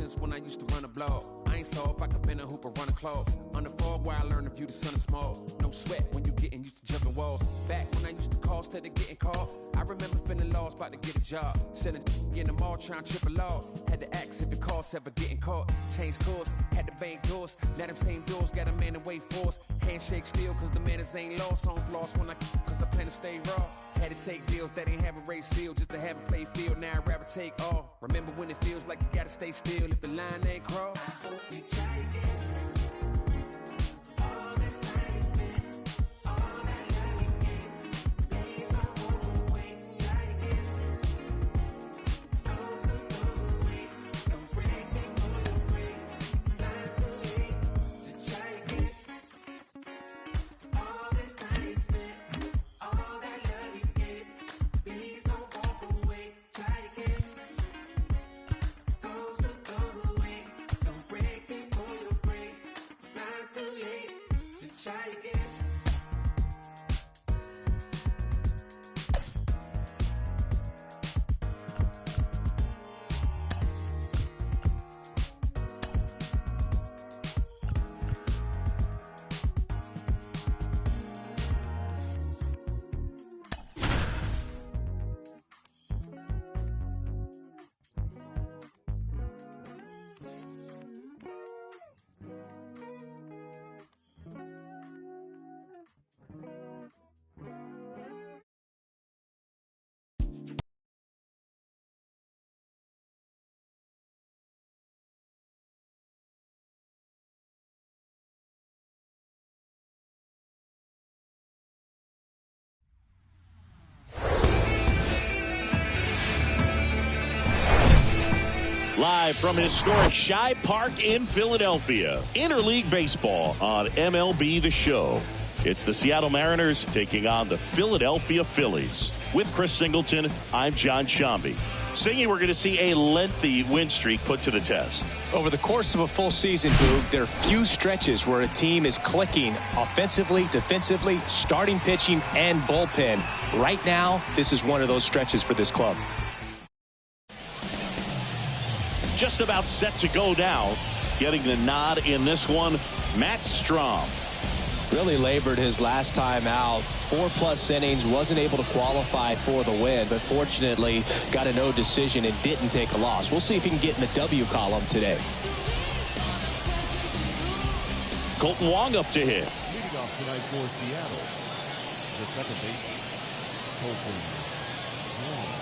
since when I used to run a blog. I ain't soft, I could bend a hoop or run a claw. On the fog where I learned to view the sun is small. No sweat when you getting used to jumping walls. Back when I used to call instead of getting caught, I remember feeling lost, about to get a job. Selling in the mall, trying to trip a law. Had to ask if it costs ever getting caught. Change course, had to bank doors. Now them same doors got a man away force. Handshake still, cause the manners ain't lost. On floss when cause I plan to stay raw. Had to take deals that ain't have a race seal just to have a play field. Now I'd rather take off. Remember when it feels like you gotta stay still if the line ain't crossed. I hope you try again. All this time you spent, all that love you gave, please don't walk away. Try again. Those who go away, don't break me for your break. It's not too late to try again. All this time you spent, all that love you gave, please don't walk away. Try again. Those who goes away, don't break me for your break. It's not too late to try again. Live from historic Shibe Park in Philadelphia, Interleague Baseball on MLB The Show. It's the Seattle Mariners taking on the Philadelphia Phillies. With Chris Singleton, I'm John Shambi. Singy, we're going to see a lengthy win streak put to the test. Over the course of a full season, Boog, there are few stretches where a team is clicking offensively, defensively, starting pitching, and bullpen. Right now, this is one of those stretches for this club. Just about set to go now. Getting the nod in this one, Matt Strom. Really labored his last time out. 4+ innings, wasn't able to qualify for the win, but fortunately got a no decision and didn't take a loss. We'll see if he can get in the W column today. Colton Wong up to hit. Leading off tonight for Seattle, the second baseman, Colton Wong.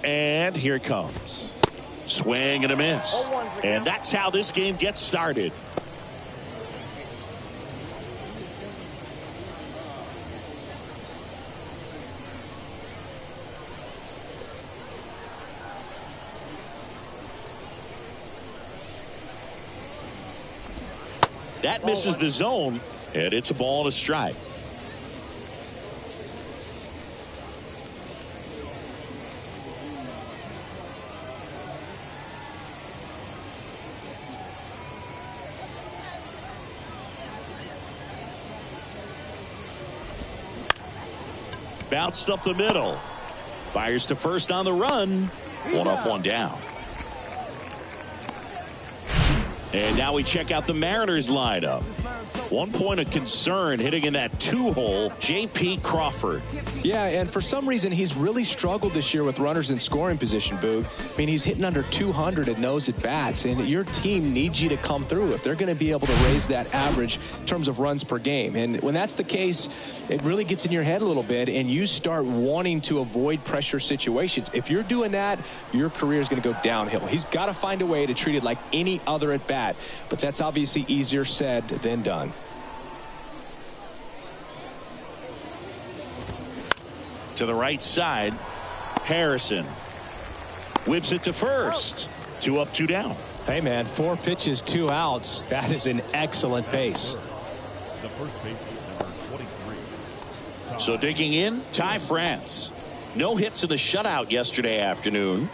And here it comes. Swing and a miss. And that's how this game gets started. That misses the zone, and it's a ball to strike. Bounced up the middle. Fires to first on the run. One up, one down. And now we check out the Mariners lineup. 1 point of concern hitting in that 2-hole, J.P. Crawford. Yeah, and for some reason, he's really struggled this year with runners in scoring position, Boog. I mean, he's hitting under 200 in those at-bats, and your team needs you to come through if they're going to be able to raise that average in terms of runs per game. And when that's the case, it really gets in your head a little bit, and you start wanting to avoid pressure situations. If you're doing that, your career is going to go downhill. He's got to find a way to treat it like any other at-bat, but that's obviously easier said than done. To the right side, Harrison whips it to first. 2 up, 2 down. Hey, man, 4 pitches, 2 outs. That is an excellent pace. The first baseman, number 23. So digging in, Ty France. No hits in the shutout yesterday afternoon.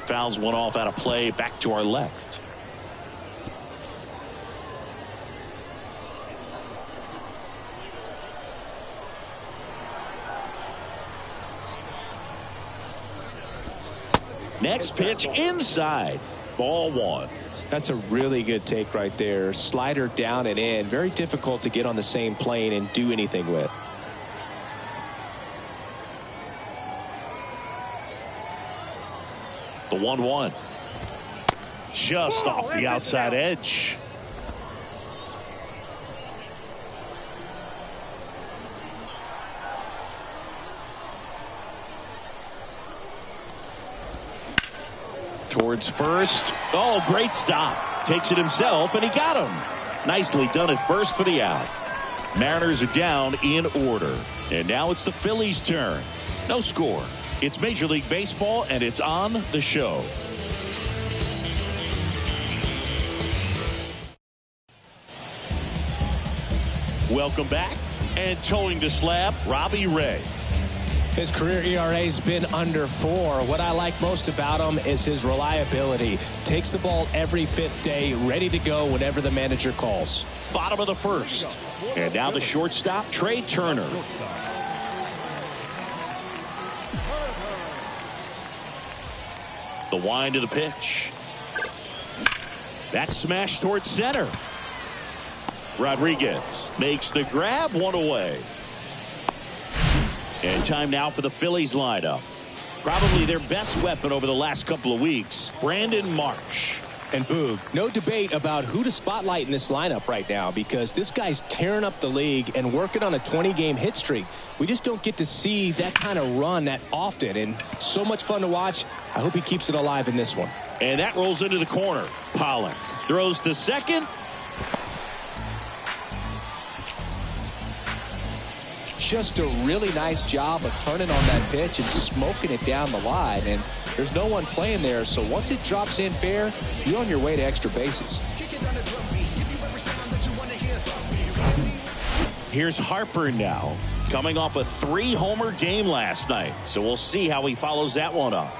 Fouls one off out of play, back to our left. Next pitch inside. Ball 1. That's a really good take right there. Slider down and in. Very difficult to get on the same plane and do anything with. The 1-1. Just off the outside edge. Towards first. Oh, great stop. Takes it himself, and he got him. Nicely done at first for the out. Mariners are down in order. And now it's the Phillies' turn. No score. It's Major League Baseball, and it's on the show. Welcome back. And towing the slab, Robbie Ray. His career ERA's been under 4. What I like most about him is his reliability. Takes the ball every 5th day, ready to go whenever the manager calls. Bottom of the first. And now the shortstop, Trey Turner. The wind of the pitch. That smash towards center. Rodriguez makes the grab, 1 away. And time now for the Phillies lineup. Probably their best weapon over the last couple of weeks, Brandon Marsh. And Boog, no debate about who to spotlight in this lineup right now, because this guy's tearing up the league and working on a 20-game hit streak. We just don't get to see that kind of run that often, and so much fun to watch. I hope he keeps it alive in this one. And that rolls into the corner. Pollock throws to second. Just a really nice job of turning on that pitch and smoking it down the line, and there's no one playing there, so once it drops in fair, you're on your way to extra bases. Here's Harper now, coming off a 3-homer game last night, so we'll see how he follows that one up.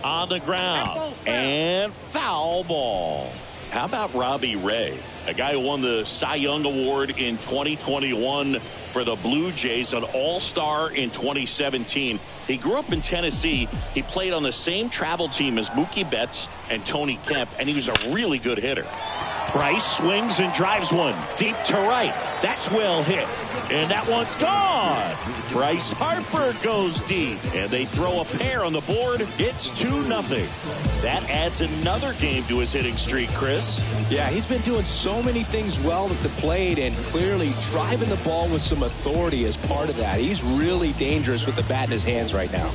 On the ground, and foul ball. How about Robbie Ray, a guy who won the Cy Young Award in 2021 for the Blue Jays, an all-star in 2017. He grew up in Tennessee. He played on the same travel team as Mookie Betts and Tony Kemp, and he was a really good hitter. Bryce swings and drives one deep to right. That's well hit. And that one's gone. Bryce Harper goes deep. And they throw a pair on the board. It's 2-0. That adds another game to his hitting streak, Chris. Yeah, he's been doing so many things well at the plate and clearly driving the ball with some authority as part of that. He's really dangerous with the bat in his hands right now.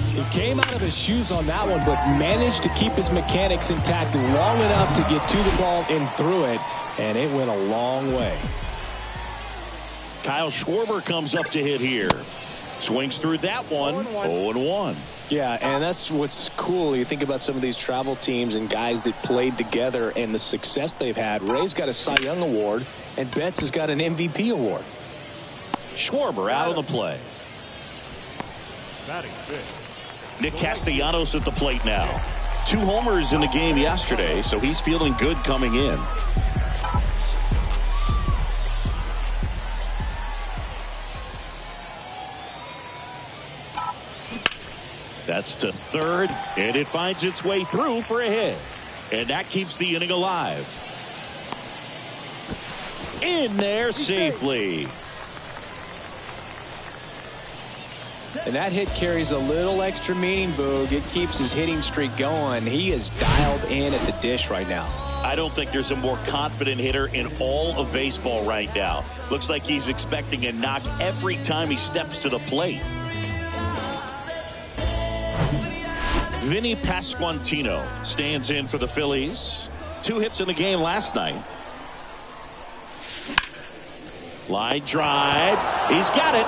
He came out of his shoes on that one, but managed to keep his mechanics intact long enough to get to the ball and through it, and it went a long way. Kyle Schwarber comes up to hit here. Swings through that one. 0-1. Yeah, and that's what's cool. You think about some of these travel teams and guys that played together and the success they've had. Ray's got a Cy Young Award, and Betts has got an MVP award. Schwarber out on the play. Batting fifth. Nick Castellanos at the plate now. 2 homers in the game yesterday, so he's feeling good coming in. That's to third, and it finds its way through for a hit. And that keeps the inning alive. In there safely. And that hit carries a little extra meaning, Boog. It keeps his hitting streak going. He is dialed in at the dish right now. I don't think there's a more confident hitter in all of baseball right now. Looks like he's expecting a knock every time he steps to the plate. Vinny Pasquantino stands in for the Phillies. 2 hits in the game last night. Line drive. He's got it.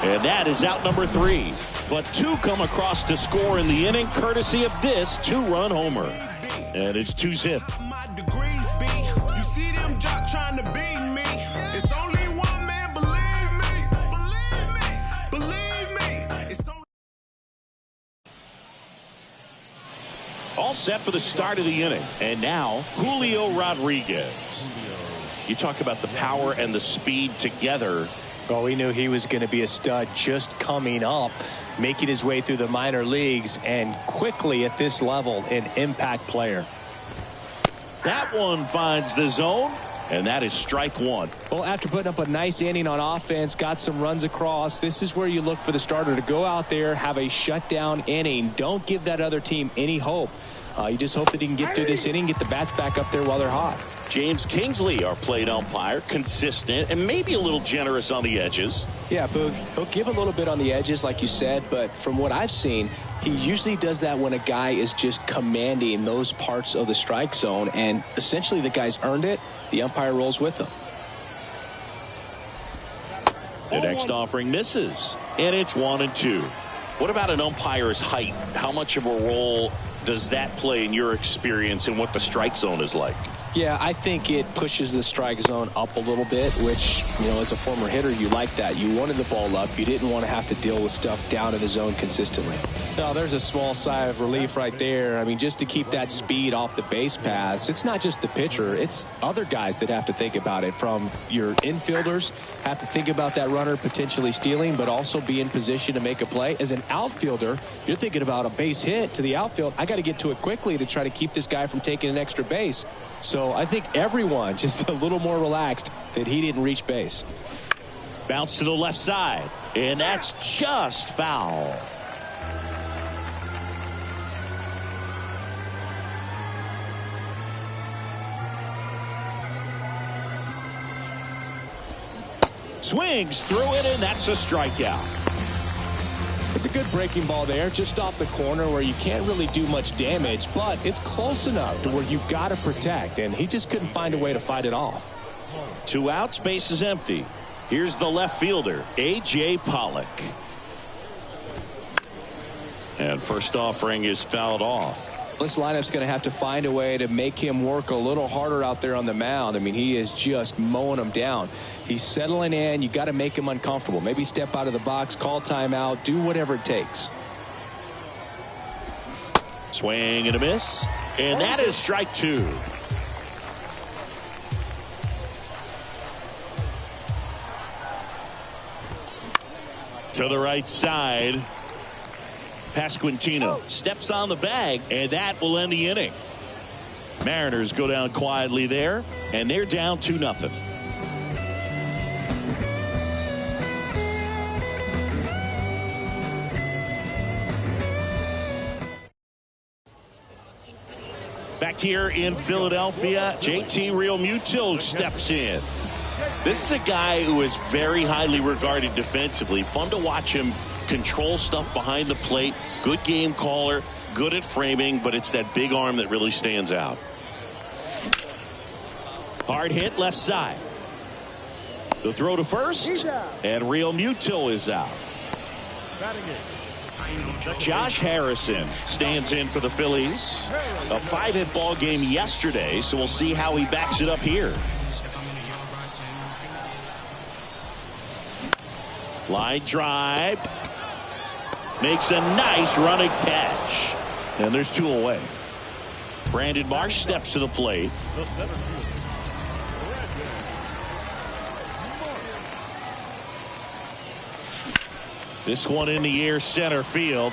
And that is out number 3. But 2 come across to score in the inning, courtesy of this 2-run homer. And it's 2-zip. All set for the start of the inning. And now, Julio Rodriguez. You talk about the power and the speed together. Well, we knew he was going to be a stud just coming up, making his way through the minor leagues, and quickly at this level, an impact player. That one finds the zone, and that is strike 1. Well, after putting up a nice inning on offense, got some runs across, this is where you look for the starter to go out there, have a shutdown inning. Don't give that other team any hope. You just hope that he can get through this inning, get the bats back up there while they're hot. James Kingsley, our plate umpire, consistent and maybe a little generous on the edges. Yeah, but he'll give a little bit on the edges, like you said, but from what I've seen, he usually does that when a guy is just commanding those parts of the strike zone, and essentially the guy's earned it. The umpire rolls with him. The next offering misses, and it's 1-2. What about an umpire's height? How much of a role does that play in your experience and what the strike zone is like? Yeah, I think it pushes the strike zone up a little bit, which, you know, as a former hitter, you like that. You wanted the ball up. You didn't want to have to deal with stuff down in the zone consistently. Now, there's a small sigh of relief right there. I mean, just to keep that speed off the base paths, it's not just the pitcher. It's other guys that have to think about it. From your infielders, have to think about that runner potentially stealing, but also be in position to make a play. As an outfielder, you're thinking about a base hit to the outfield. I got to get to it quickly to try to keep this guy from taking an extra base. So I think everyone just a little more relaxed that he didn't reach base. Bounce to the left side, and that's just foul. Swings through it, and that's a strikeout. It's a good breaking ball there, just off the corner where you can't really do much damage, but it's close enough to where you've got to protect, and he just couldn't find a way to fight it off. 2 outs, base is empty. Here's the left fielder, A.J. Pollock. And first offering is fouled off. This lineup's going to have to find a way to make him work a little harder out there on the mound. I mean, he is just mowing them down. He's settling in. You got to make him uncomfortable. Maybe step out of the box, call timeout, do whatever it takes. Swing and a miss, and that is strike 2. To the right side, Pasquantino steps on the bag, and that will end the inning. Mariners go down quietly there, and they're down 2-0. Back here in Philadelphia, JT Realmuto steps in. This is a guy who is very highly regarded defensively. Fun to watch him control stuff behind the plate. Good game caller, good at framing, but it's that big arm that really stands out. Hard hit left side. The throw to first, and Realmuto is out. Josh Harrison stands in for the Phillies. A 5-hit ball game yesterday, so we'll see how he backs it up here. Line drive. Makes a nice running catch. And there's 2 away. Brandon Marsh steps to the plate. This one in the air, center field.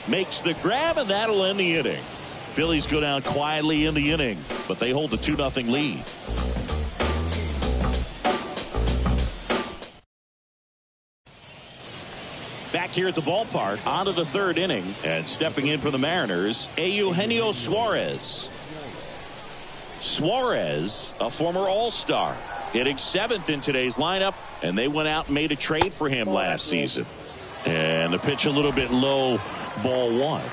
makes the grab, and that'll end the inning. Phillies go down quietly in the inning, but they hold the 2-0 lead. Back here at the ballpark, on to the third inning, and stepping in for the Mariners, Eugenio Suarez. Suarez, a former All-Star, hitting 7th in today's lineup, and they went out and made a trade for him last season. And the pitch a little bit low, ball 1.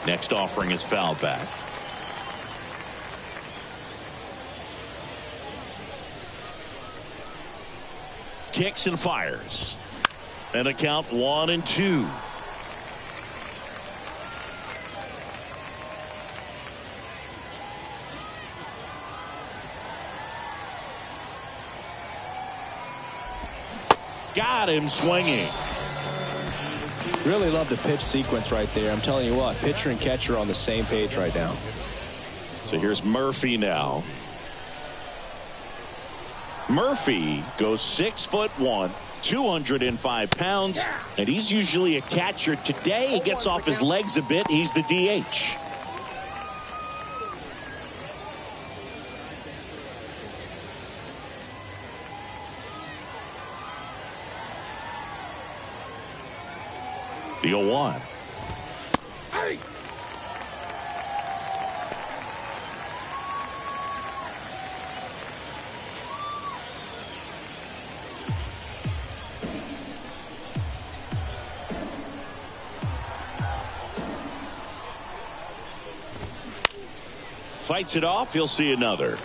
Next offering is fouled back. Kicks and fires. And a count 1-2. Got him swinging. Really love the pitch sequence right there. I'm telling you what, pitcher and catcher are on the same page right now. So here's Murphy now. Murphy goes 6'1", 205 pounds, and he's usually a catcher. Today he gets off his legs a bit. He's the DH. The 0-1. Hey! Fights it off. He'll see another.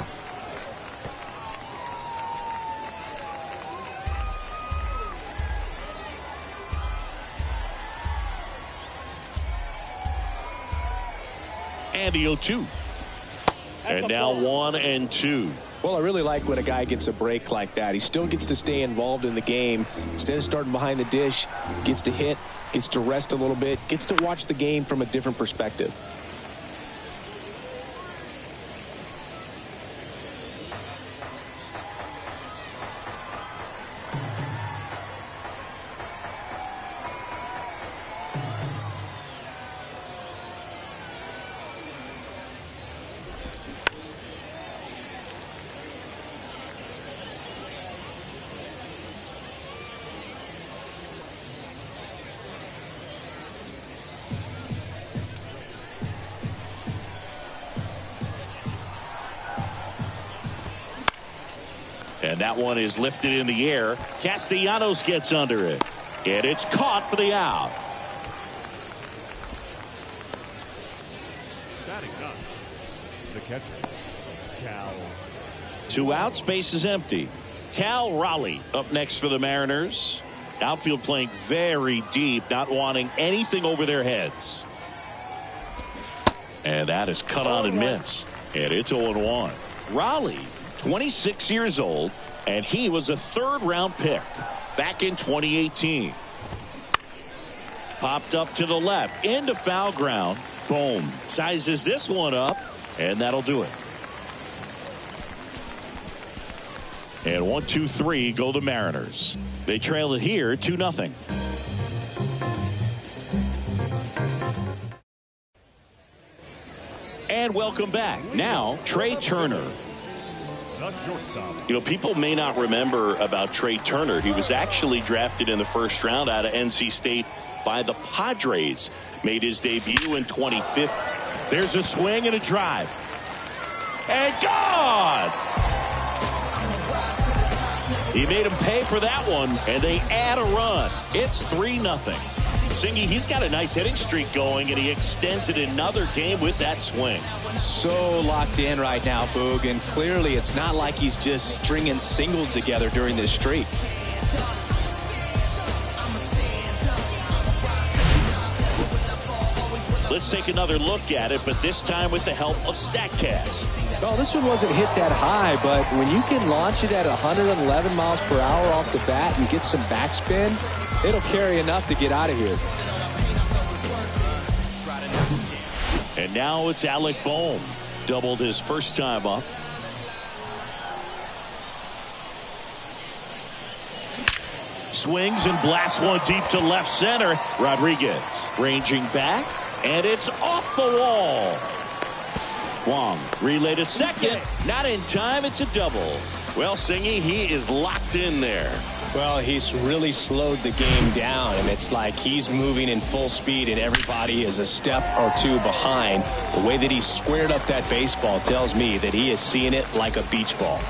And the 0-2. And now 1-2. Well, I really like when a guy gets a break like that. He still gets to stay involved in the game. Instead of starting behind the dish, gets to hit, gets to rest a little bit, gets to watch the game from a different perspective. And that one is lifted in the air. Castellanos gets under it. And it's caught for the out. Batting up, the catcher, Cal. 2 outs, base is empty. Cal Raleigh up next for the Mariners. Outfield playing very deep, not wanting anything over their heads. And that is cut on and missed. And it's 0-1. Raleigh, 26 years old, and he was a 3rd-round pick back in 2018. Popped up to the left, into foul ground. Boom. Sizes this one up, and that'll do it. And 1-2-3 go the Mariners. They trail it here 2-0. And welcome back. Now, Trey Turner. You know, people may not remember about Trey Turner. He was actually drafted in the 1st round out of NC State by the Padres. Made his debut in 2015. There's a swing and a drive. And gone! He made him pay for that one, and they add a run. It's 3-0. Singy, he's got a nice hitting streak going, and he extends it another game with that swing. So locked in right now, Boog, and clearly it's not like he's just stringing singles together during this streak. Let's take another look at it, but this time with the help of StatCast. Well, this one wasn't hit that high, but when you can launch it at 111 miles per hour off the bat and get some backspin, it'll carry enough to get out of here. And now it's Alec Bohm. Doubled his first time up. swings and blasts one deep to left center. Rodriguez ranging back, and it's off the wall. Wong relay to second. Not in time. It's a double. Well, Singy, he is locked in there. Well, he's really slowed the game down, and it's like he's moving in full speed, and everybody is a step or two behind. The way that he squared up that baseball tells me that he is seeing it like a beach ball.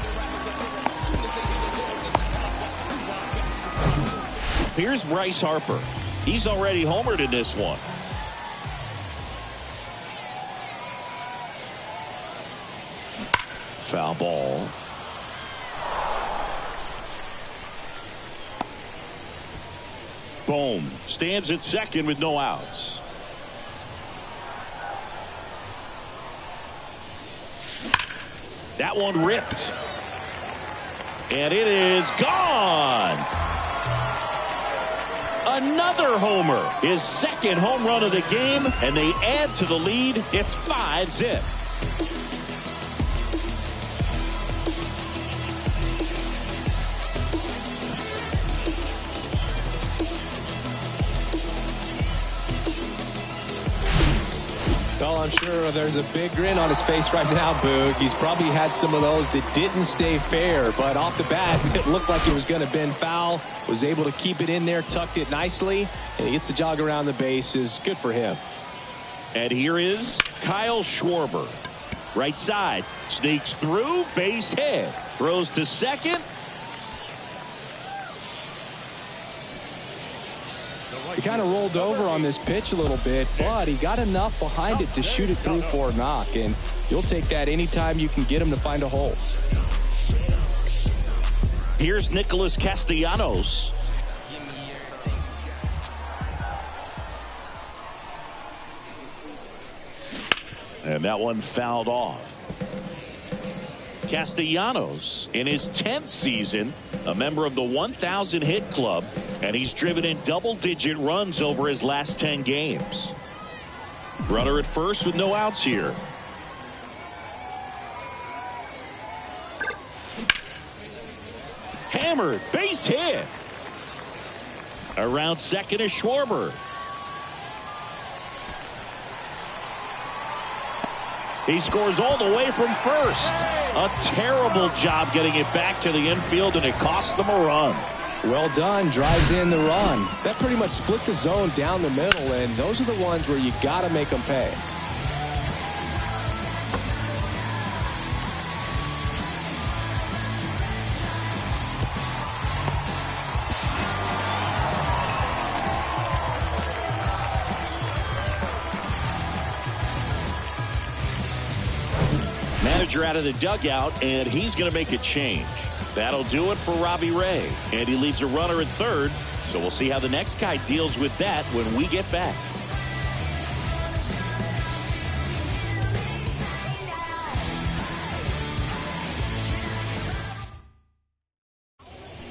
Here's Bryce Harper. He's already homered in this one. Foul ball. Bohm stands at second with no outs. That one ripped. And it is gone. Another homer. His second home run of the game, and they add to the lead. It's 5-zip. Well, I'm sure there's a big grin on his face right now, Boog. He's probably had some of those that didn't stay fair, but off the bat, it looked like he was going to bend foul, was able to keep it in there, tucked it nicely, and he gets the jog around the bases. Good for him. And here is Kyle Schwarber. Right side, sneaks through, base hit, throws to second. He kind of rolled over on this pitch a little bit, but he got enough behind it to shoot it through for a knock, and you'll take that anytime you can get him to find a hole. Here's Nicholas Castellanos. And that one fouled off. Castellanos, in his 10th season, a member of the 1,000 hit club, and he's driven in double-digit runs over his last 10 games. Runner at first with no outs here. Hammered, base hit. Around second is Schwarber. He scores all the way from first. A terrible job getting it back to the infield, and it cost them a run. Well done. Drives in the run. That pretty much split the zone down the middle, and those are the ones where you got to make them pay. Manager out of the dugout, and he's going to make a change. That'll do it for Robbie Ray. And he leaves a runner at third, so we'll see how the next guy deals with that when we get back.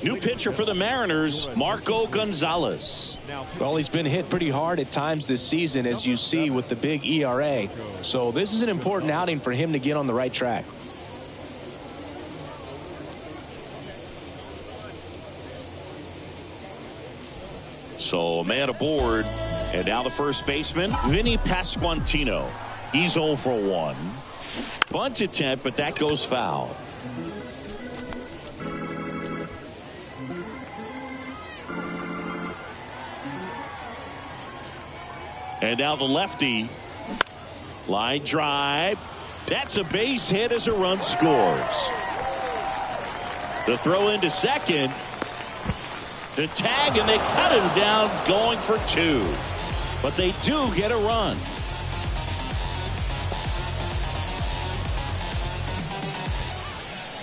New pitcher for the Mariners, Marco Gonzalez. Well, he's been hit pretty hard at times this season, as you see with the big ERA. So this is an important outing for him to get on the right track. So a man aboard, and now the first baseman, Vinny Pasquantino. He's 0 for 1. Bunt attempt, but that goes foul. And now the lefty. Line drive. That's a base hit as a run scores. The throw into second. The tag, and they cut him down going for 2. But they do get a run.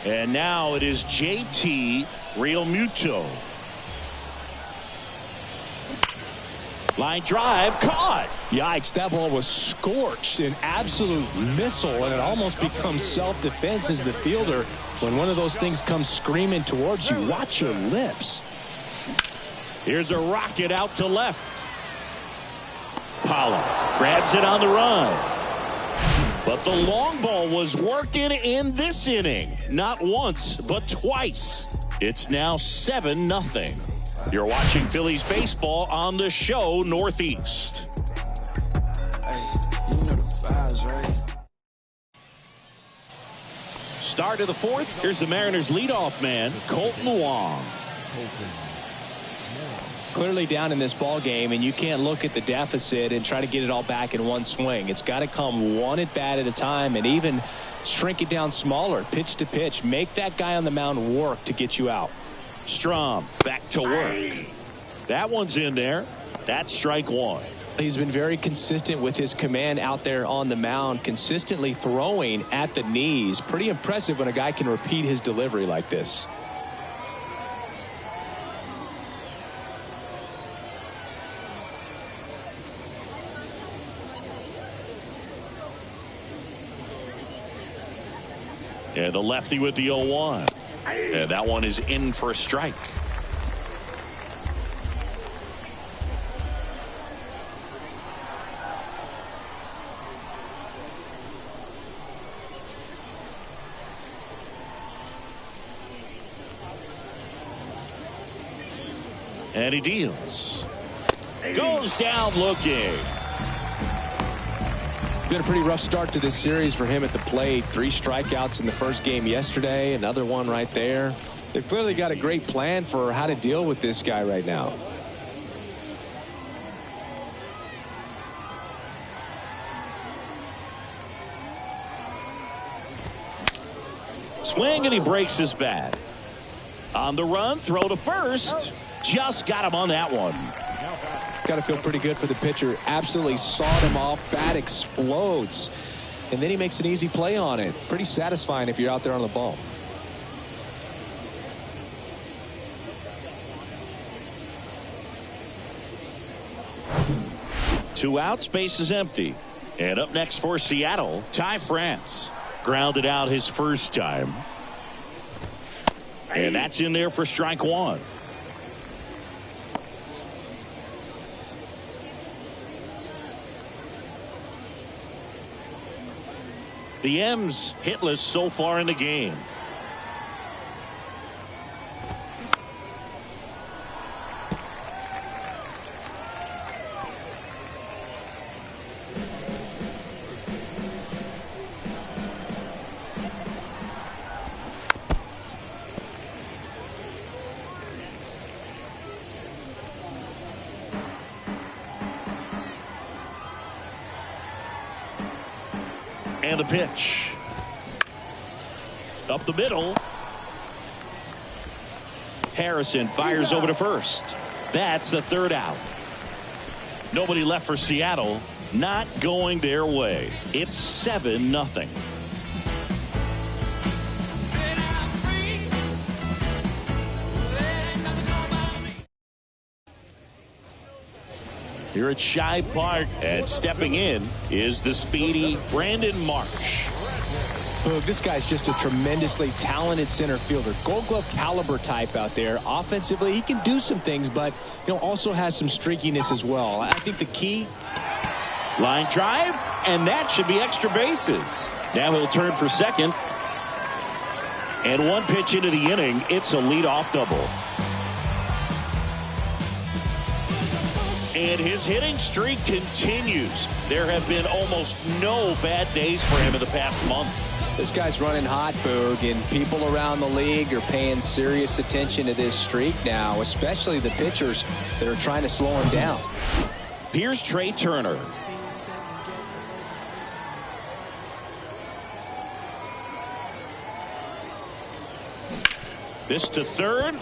And now it is JT Realmuto. Line drive, caught. Yikes, that ball was scorched, an absolute missile, and it almost becomes self-defense as the fielder. When one of those things comes screaming towards you, watch your lips. Here's a rocket out to left. Pollock grabs it on the run. But the long ball was working in this inning. Not once, but twice. It's now 7-0. You're watching Phillies baseball on the show Northeast. Hey, you know the vibes, right? Start of the fourth. Here's the Mariners leadoff man, Colton Wong. Clearly down in this ball game, and you can't look at the deficit and try to get it all back in one swing. It's got to come one at bat at a time, and even shrink it down smaller, pitch to pitch. Make that guy on the mound work to get you out. Strom back to work. That one's in there. That's strike one. He's been very consistent with his command out there on the mound, consistently throwing at the knees. Pretty impressive when a guy can repeat his delivery like this. Yeah, the lefty with the 0-1. And that one is in for a strike. And he deals. Goes down looking. Been a pretty rough start to this series for him at the plate. 3 strikeouts in the first game yesterday. Another one right there. They've clearly got a great plan for how to deal with this guy right now. Swing, and he breaks his bat. On the run, throw to first. Just got him on that one. Got to feel pretty good for the pitcher. Absolutely sawed him off. Bat explodes. And then he makes an easy play on it. Pretty satisfying if you're out there on the ball. Two outs, base is empty. And up next for Seattle, Ty France. Grounded out his first time. And that's in there for strike one. The M's hitless so far in the game. And the pitch. Up the middle. Harrison fires over to first. That's the third out. Nobody left for Seattle. Not going their way. It's 7-0. Here at Shibe Park, and stepping in is the speedy Brandon Marsh. Boog, this guy's just a tremendously talented center fielder. Gold Glove caliber type out there. Offensively, he can do some things, but also has some streakiness as well. I think the key. Line drive, and that should be extra bases. Now he'll turn for second. And one pitch into the inning, it's a leadoff double. And his hitting streak continues. There have been almost no bad days for him in the past month. This guy's running hot, Boog, and people around the league are paying serious attention to this streak now, especially the pitchers that are trying to slow him down. Here's Trey Turner. This to third.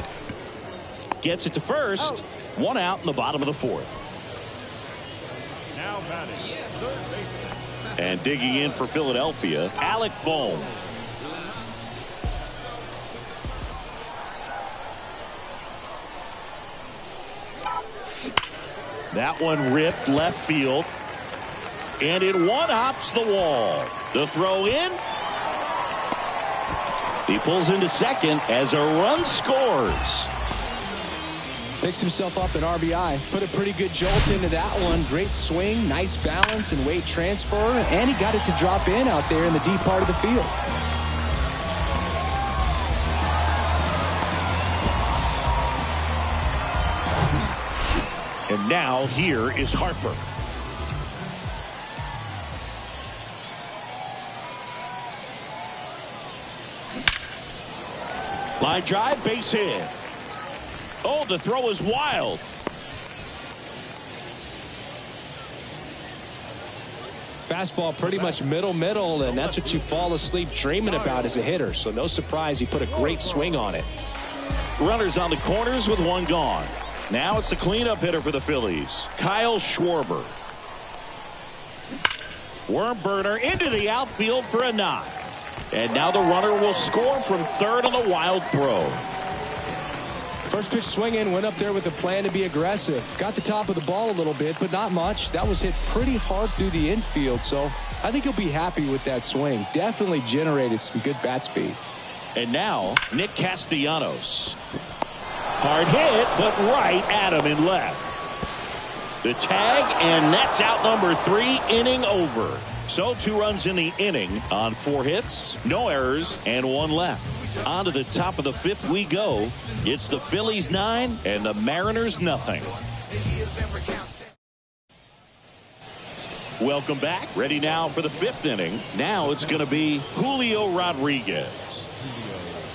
Gets it to first. One out in the bottom of the fourth. Now batting, third baseman. And digging in for Philadelphia, Alec Bohm. That one ripped left field. And it one-hops the wall. The throw in. He pulls into second as a run scores. Picks himself up an RBI. Put a pretty good jolt into that one. Great swing, nice balance and weight transfer. And he got it to drop in out there in the deep part of the field. And now here is Harper. Line drive, base hit. Oh, the throw is wild. Fastball pretty much middle, and that's what you fall asleep dreaming about as a hitter. So no surprise he put a great swing on it. Runners on the corners with one gone. Now it's the cleanup hitter for the Phillies, Kyle Schwarber. Worm burner into the outfield for a knock. And now the runner will score from third on the wild throw. First pitch swinging, went up there with a plan to be aggressive. Got the top of the ball a little bit, but not much. That was hit pretty hard through the infield, so I think he'll be happy with that swing. Definitely generated some good bat speed. And now, Nick Castellanos. Hard hit, but right at him in left. The tag, and that's out number 3, inning over. So 2 runs in the inning on 4 hits, no errors, and 1 left. On to the top of the 5th we go. It's the Phillies 9 and the Mariners nothing. Welcome back. Ready now for the 5th inning. Now it's going to be Julio Rodriguez.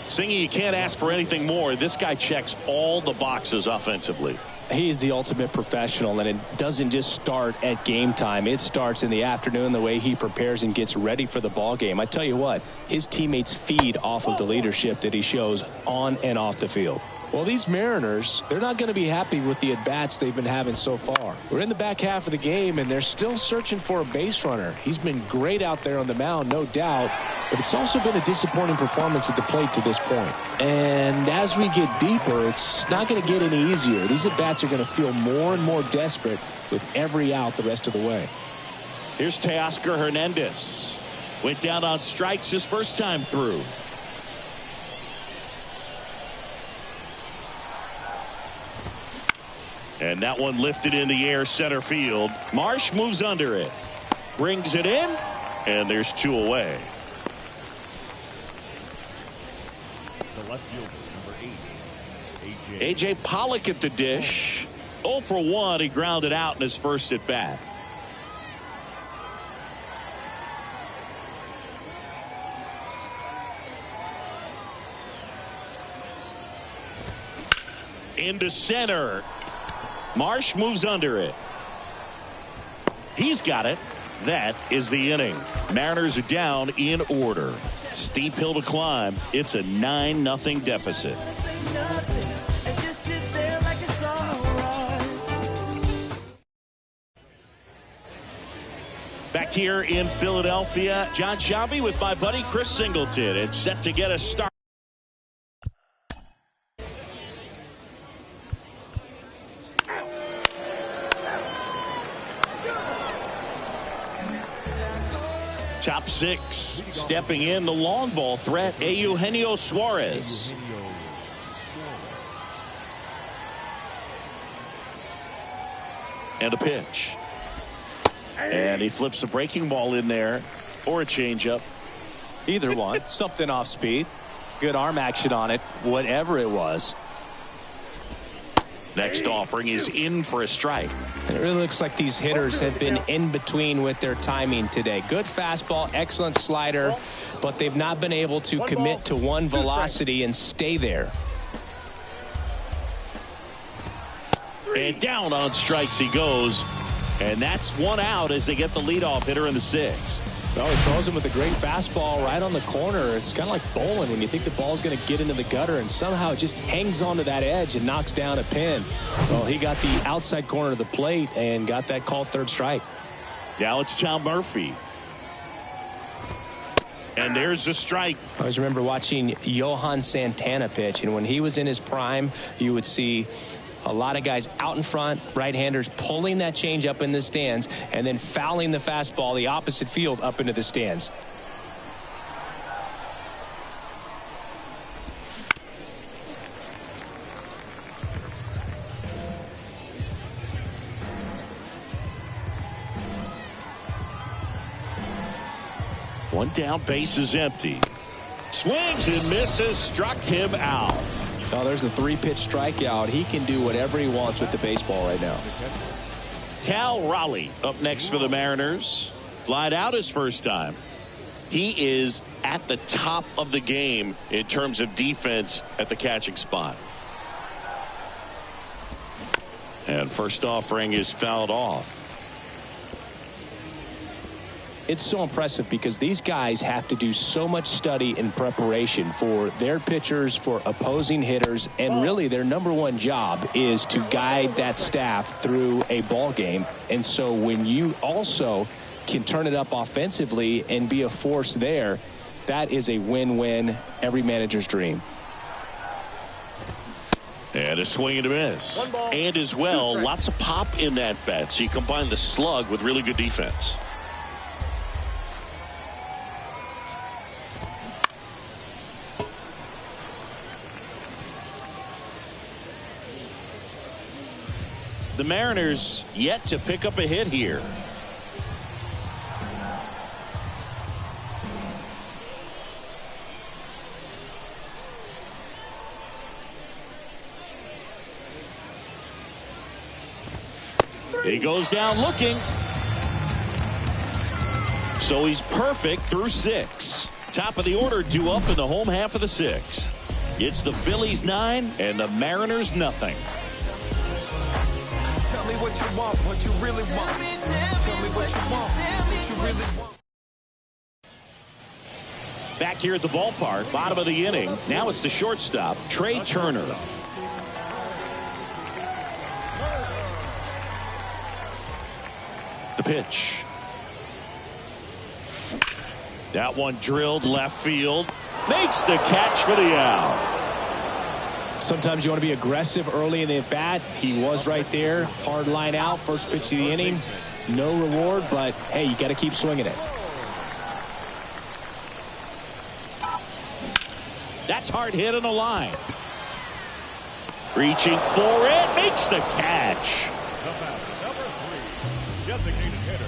Singy, you can't ask for anything more. This guy checks all the boxes offensively. He's the ultimate professional, and it doesn't just start at game time. It starts in the afternoon, the way he prepares and gets ready for the ball game. I tell you what, his teammates feed off of the leadership that he shows on and off the field. Well, these Mariners, they're not going to be happy with the at-bats they've been having so far. We're in the back half of the game, and they're still searching for a base runner. He's been great out there on the mound, no doubt, but it's also been a disappointing performance at the plate to this point. And as we get deeper, it's not going to get any easier. These at-bats are going to feel more and more desperate with every out the rest of the way. Here's Teoscar Hernandez. Went down on strikes his first time through. And that one lifted in the air center field. Marsh moves under it. Brings it in. And there's 2 away. The left fielder, number 8, A.J. Pollock at the dish. 0 for 1. He grounded out in his first at bat. Into center. Marsh moves under it. He's got it. That is the inning. Mariners are down in order. Steep hill to climb. It's a 9-0 deficit. Back here in Philadelphia, John Shelby with my buddy Chris Singleton. It's set to get a start. Top 6, stepping in the long ball threat, Eugenio Suarez. And a pitch. And he flips a breaking ball in there, or a changeup. Either one. Something off speed. Good arm action on it, whatever it was. Next offering is in for a strike. It really looks like these hitters have been in between with their timing today. Good fastball, excellent slider, but they've not been able to commit to one velocity and stay there. And down on strikes he goes. And that's 1 out as they get the leadoff hitter in the 6th. Well, he throws him with a great fastball right on the corner. It's kind of like bowling when you think the ball's going to get into the gutter and somehow it just hangs onto that edge and knocks down a pin. Well, he got the outside corner of the plate and got that called 3rd strike. Now it's Tom Murphy. And there's the strike. I always remember watching Johan Santana pitch, and when he was in his prime, you would see a lot of guys out in front, right-handers pulling that change up in the stands and then fouling the fastball the opposite field up into the stands. One down, base is empty. Swings and misses, struck him out. Oh, there's a 3-pitch strikeout. He can do whatever he wants with the baseball right now. Cal Raleigh up next for the Mariners. Flied out his first time. He is at the top of the game in terms of defense at the catching spot. And first offering is fouled off. It's so impressive because these guys have to do so much study and preparation for their pitchers, for opposing hitters, and really their number one job is to guide that staff through a ball game. And so when you also can turn it up offensively and be a force there, that is a win-win, every manager's dream. And a swing and a miss. And as well, lots of pop in that bat. So you combine the slug with really good defense. The Mariners yet to pick up a hit here. He goes down looking. So he's perfect through 6. Top of the order due up in the home half of the 6th. It's the Phillies 9 and the Mariners nothing. Tell me what you want, what you really want. Tell me what you want, what you really want. Back here at the ballpark, bottom of the inning. Now it's the shortstop, Trey Turner. The pitch. That one drilled left field. Makes the catch for the out. Sometimes you want to be aggressive early in the at-bat. He was right there. Hard line out. First pitch of the inning. No reward, but, hey, you got to keep swinging it. That's hard hit on the line. Reaching for it. Makes the catch. Number 3, designated hitter.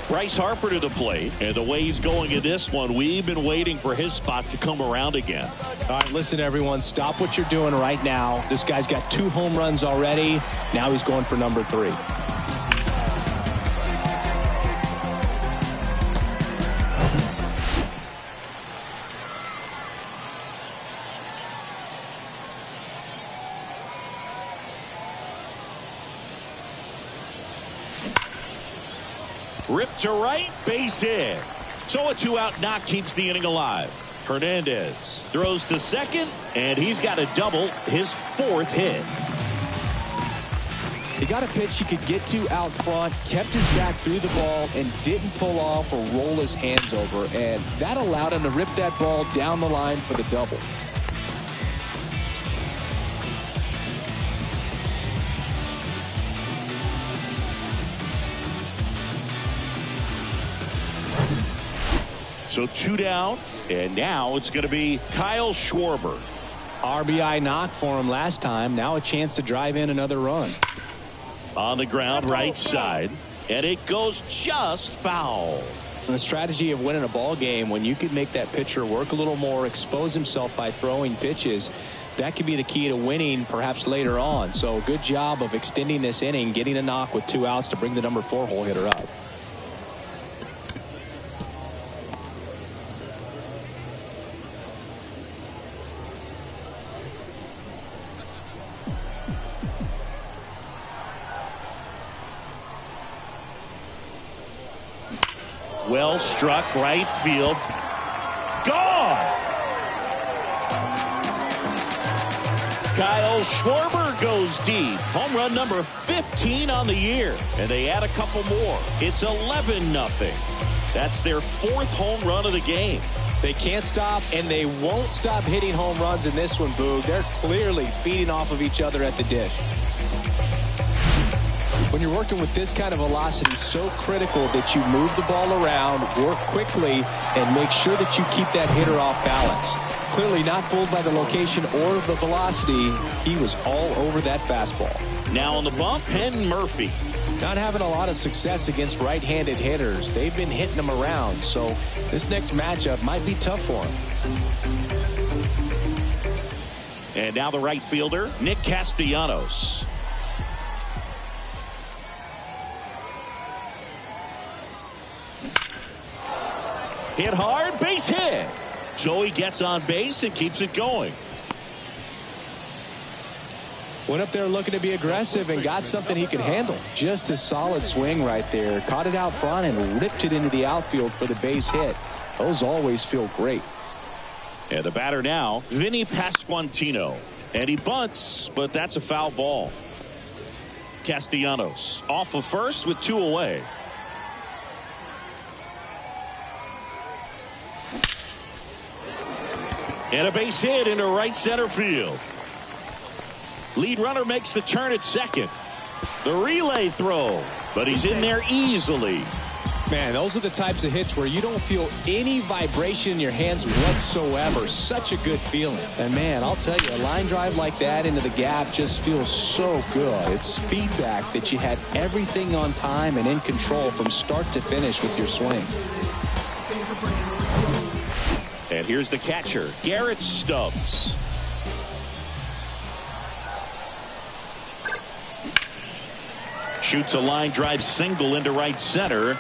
Bryce Harper to the plate, and the way he's going in this one, we've been waiting for his spot to come around again. All right, listen, everyone, stop what you're doing right now. This guy's got 2 home runs already. Now he's going for number 3. Ripped to right, base hit. So a 2-out knock keeps the inning alive. Hernandez throws to second, and he's got a double, his 4th hit. He got a pitch he could get to out front, kept his back through the ball, and didn't pull off or roll his hands over. And that allowed him to rip that ball down the line for the double. So 2 down, and now it's going to be Kyle Schwarber. RBI knock for him last time. Now a chance to drive in another run. On the ground, right side, and it goes just foul. The strategy of winning a ball game, when you can make that pitcher work a little more, expose himself by throwing pitches, that could be the key to winning perhaps later on. So good job of extending this inning, getting a knock with 2 outs to bring the number 4 hole hitter up. Well struck right field. Gone! Kyle Schwarber goes deep. Home run number 15 on the year. And they add a couple more. It's 11-0. That's their 4th home run of the game. They can't stop, and they won't stop hitting home runs in this one, Boog. They're clearly feeding off of each other at the dish. When you're working with this kind of velocity, it's so critical that you move the ball around, work quickly, and make sure that you keep that hitter off balance. Clearly not fooled by the location or the velocity. He was all over that fastball. Now on the bump, Penn Murphy. not having a lot of success against right-handed hitters. They've been hitting them around, so this next matchup might be tough for him. And now the right fielder, Nick Castellanos. Hit hard, base hit. So he gets on base and keeps it going. Went up there looking to be aggressive and got something he could handle. Just a solid swing right there. Caught it out front and ripped it into the outfield for the base hit. Those always feel great. And the batter now, Vinny Pasquantino. And he bunts, but that's a foul ball. Castellanos off of first with 2 away. And a base hit into right center field. Lead runner makes the turn at second. The relay throw, but he's in there easily. Man, those are the types of hits where you don't feel any vibration in your hands whatsoever. Such a good feeling. And man, I'll tell you, a line drive like that into the gap just feels so good. It's feedback that you had everything on time and in control from start to finish with your swing. And here's the catcher, Garrett Stubbs. Shoots a line drive single into right center.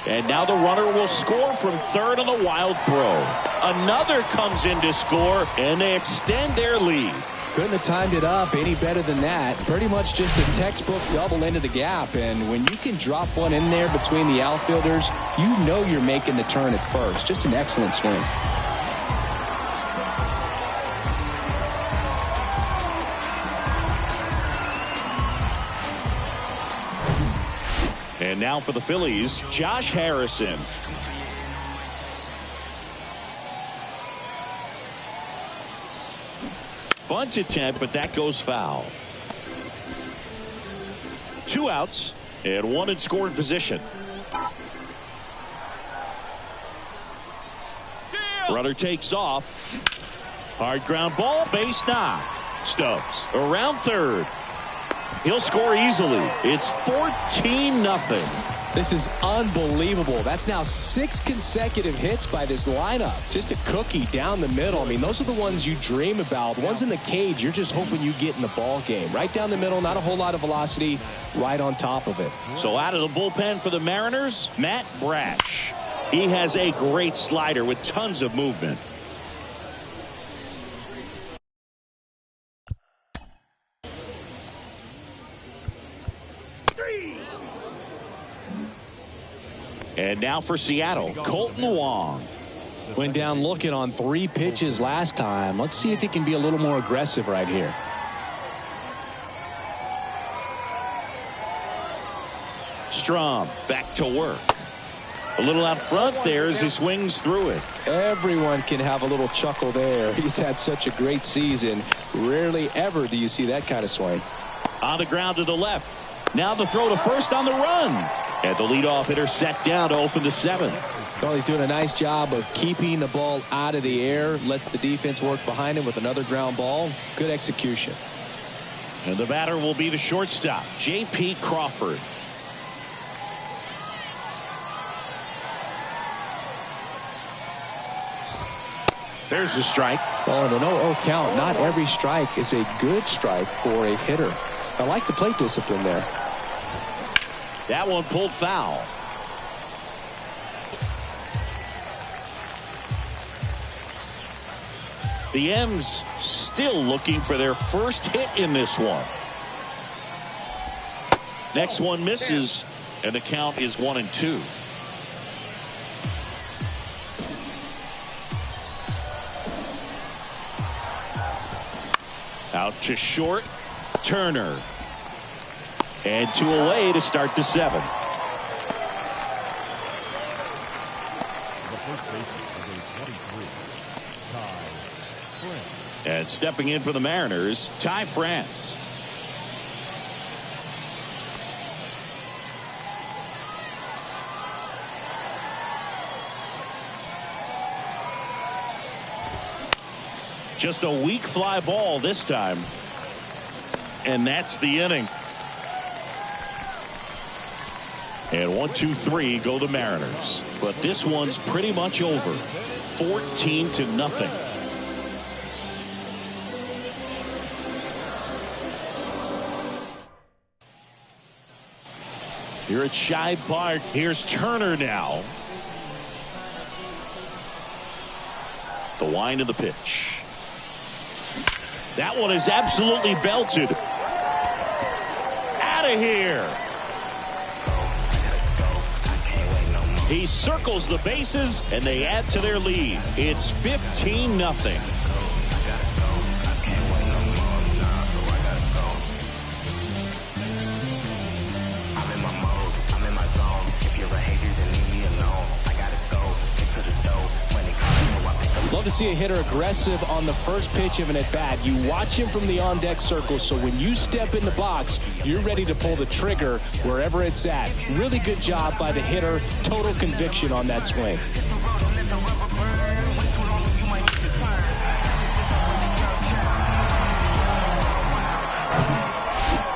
And now the runner will score from third on the wild throw. Another comes in to score, and they extend their lead. Couldn't have timed it up any better than that. Pretty much just a textbook double into the gap. And when you can drop one in there between the outfielders, you know you're making the turn at first. Just an excellent swing. And now for the Phillies, Josh Harrison. Bunt attempt, but that goes foul. 2 outs and 1 in scoring position. Runner takes off. Hard ground ball, base knock. Stubbs around third. He'll score easily. It's 14-0. This is unbelievable. That's now 6 consecutive hits by this lineup. Just a cookie down the middle. I mean, those are the ones you dream about. The ones in the cage, you're just hoping you get in the ball game. Right down the middle, not a whole lot of velocity, right on top of it. So out of the bullpen for the Mariners, Matt Brash. He has a great slider with tons of movement. And now for Seattle, Colton Wong. Went down looking on 3 pitches last time. Let's see if he can be a little more aggressive right here. Strom back to work. A little out front there as he swings through it. Everyone can have a little chuckle there. He's had such a great season. Rarely ever do you see that kind of swing. On the ground to the left. Now the throw to first on the run. And the leadoff hitter set down to open the 7th. Well, he's doing a nice job of keeping the ball out of the air. Lets the defense work behind him with another ground ball. Good execution. And the batter will be the shortstop, J.P. Crawford. There's a strike. Oh, and a 0-0 count. Not every strike is a good strike for a hitter. I like the plate discipline there. That one pulled foul. The M's still looking for their first hit in this one. Next one misses, and the count is 1-2. Out to short, Turner. And 2 away to start the 7th. And stepping in for the Mariners, Ty France. Just a weak fly ball this time. And that's the inning. And 1-2-3 go the Mariners. But this one's pretty much over. 14-0. Here at Shibe Park, here's Turner now. The wind of the pitch. That one is absolutely belted. Out of here. He circles the bases, and they add to their lead. It's 15-0. Love to see a hitter aggressive on the first pitch of an at-bat. You watch him from the on-deck circle, so when you step in the box, you're ready to pull the trigger wherever it's at. Really good job by the hitter. Total conviction on that swing.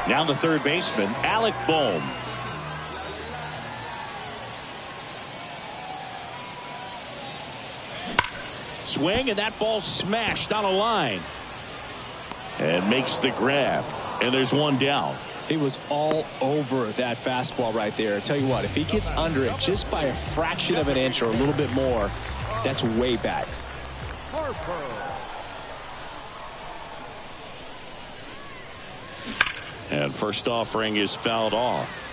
Now the third baseman, Alec Bohm. Swing, and that ball smashed on a line. And makes the grab. And there's one down. He was all over that fastball right there. I tell you what, if he gets under it just by a fraction of an inch or a little bit more, that's way back. And first offering is fouled off.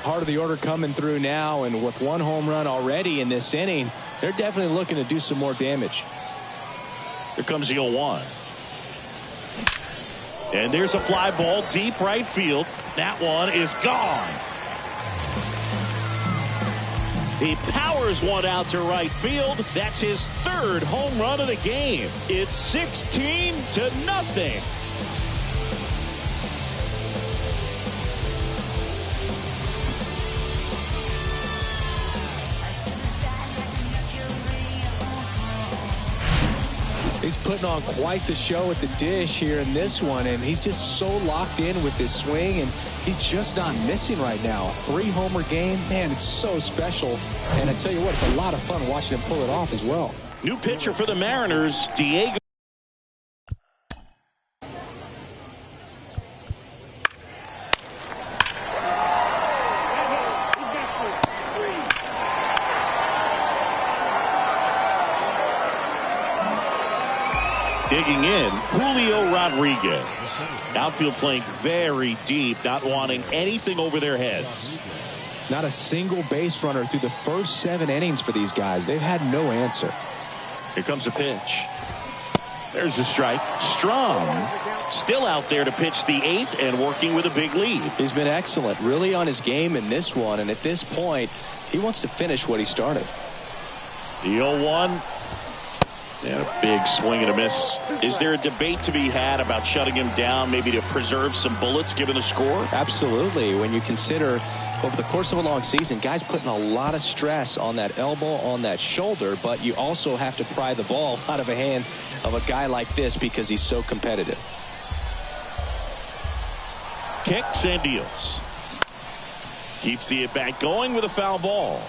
Part of the order coming through now, and with one home run already in this inning, they're definitely looking to do some more damage. Here comes the 0-1. And there's a fly ball deep right field. That one is gone. He powers one out to right field. That's his third home run of the game. It's 16-0. He's putting on quite the show at the dish here in this one, and he's just so locked in with this swing, and he's just not missing right now. 3-homer game, man, it's so special. And I tell you what, it's a lot of fun watching him pull it off as well. New pitcher for the Mariners, Diego. Digging in, Julio Rodriguez. Outfield playing very deep, not wanting anything over their heads. Not a single base runner through the first 7 innings for these guys. They've had no answer. Here comes the pitch. There's the strike. Strom still out there to pitch the 8th and working with a big lead. He's been excellent, really on his game in this one, and at this point, he wants to finish what he started. The 0-1. And a big swing and a miss. Is there a debate to be had about shutting him down, maybe to preserve some bullets given the score? Absolutely. When you consider over the course of a long season, guys putting a lot of stress on that elbow, on that shoulder, but you also have to pry the ball out of a hand of a guy like this because he's so competitive. Kicks and deals. Keeps the at-bat going with a foul ball.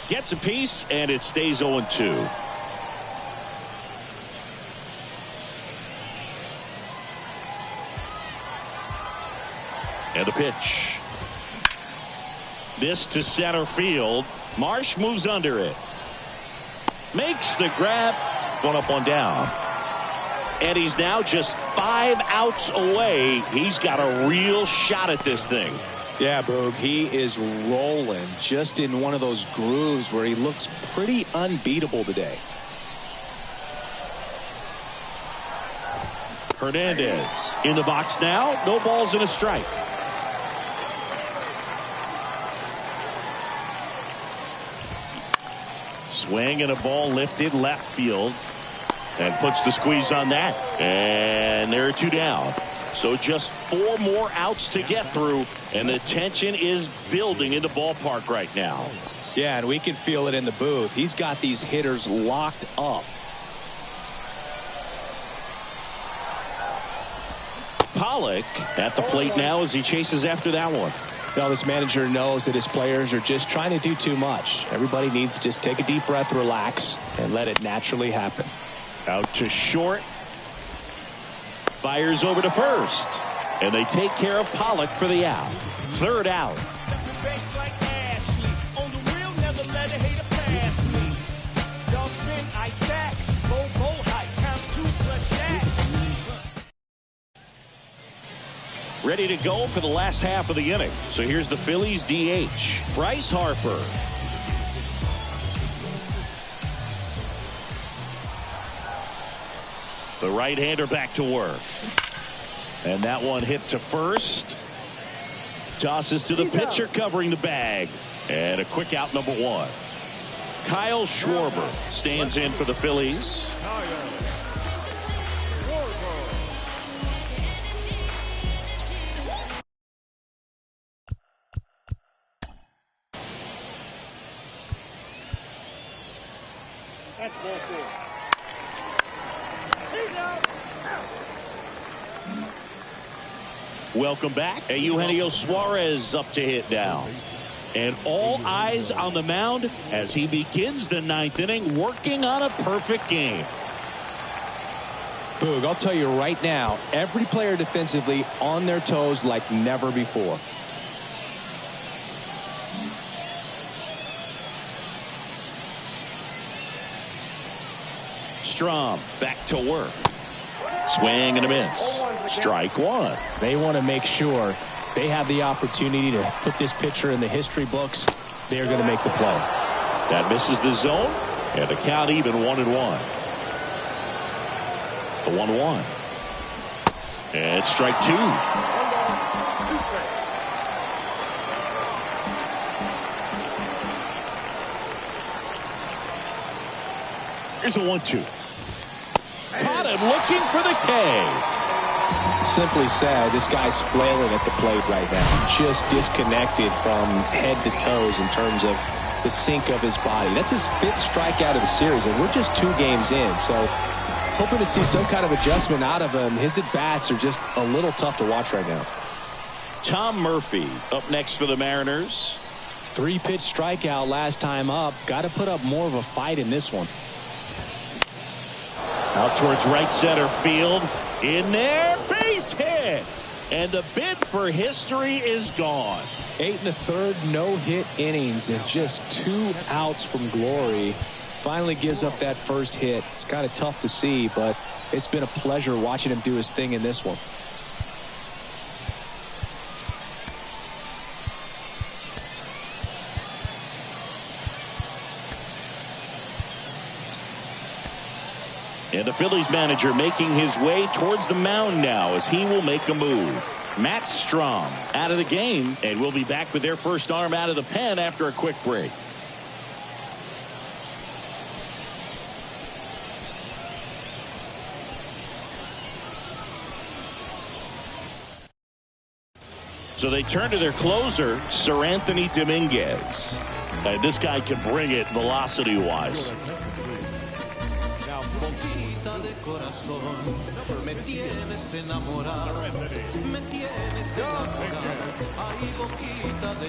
Gets a piece, and it stays 0-2. And a pitch. This to center field. Marsh moves under it. Makes the grab. One up, one down. And he's now just 5 outs away. He's got a real shot at this thing. Yeah, Boog, he is rolling just in one of those grooves where he looks pretty unbeatable today. Hernandez in the box now. No balls and a strike. Swing and a ball lifted left field. And puts the squeeze on that. And there are 2 down. So just 4 more outs to get through. And the tension is building in the ballpark right now. Yeah, and we can feel it in the booth. He's got these hitters locked up. Pollock at the plate now as he chases after that one. Well, this manager knows that his players are just trying to do too much. Everybody needs to just take a deep breath, relax, and let it naturally happen. Out to short. Fires over to first. And they take care of Pollock for the out. 3rd out. Ready to go for the last half of the inning. So here's the Phillies DH, Bryce Harper. The right-hander back to work. And that one hit to first. Tosses to the pitcher covering the bag. And a quick out, number 1. Kyle Schwarber stands in for the Phillies. Welcome back. Eugenio Suarez up to hit now. And all eyes on the mound as he begins the 9th inning, working on a perfect game. Boog, I'll tell you right now, every player defensively on their toes like never before. Strom back to work. Swing and a miss. Strike 1. They want to make sure they have the opportunity to put this pitcher in the history books. They're going to make the play. That misses the zone. And the count even 1-1. The 1-1. And it's strike 2. Here's a 1-2. Caught him looking for the K. Simply said, this guy's flailing at the plate right now. Just disconnected from head to toes in terms of the sink of his body. That's his 5th strikeout of the series, and we're just 2 games in. So hoping to see some kind of adjustment out of him. His at-bats are just a little tough to watch right now. Tom Murphy up next for the Mariners. 3-pitch strikeout last time up. Got to put up more of a fight in this one. Out towards right center field. In there, base hit. And the bid for history is gone. 8 1/3 no-hit innings and just 2 outs from glory. Finally gives up that first hit. It's kind of tough to see, but it's been a pleasure watching him do his thing in this one. And the Phillies manager making his way towards the mound now as he will make a move. Matt Strom out of the game, and we'll be back with their first arm out of the pen after a quick break. So they turn to their closer, Sir Anthony Dominguez. And this guy can bring it velocity-wise. Me tienes enamorado, me tienes enamorado, ay boquita de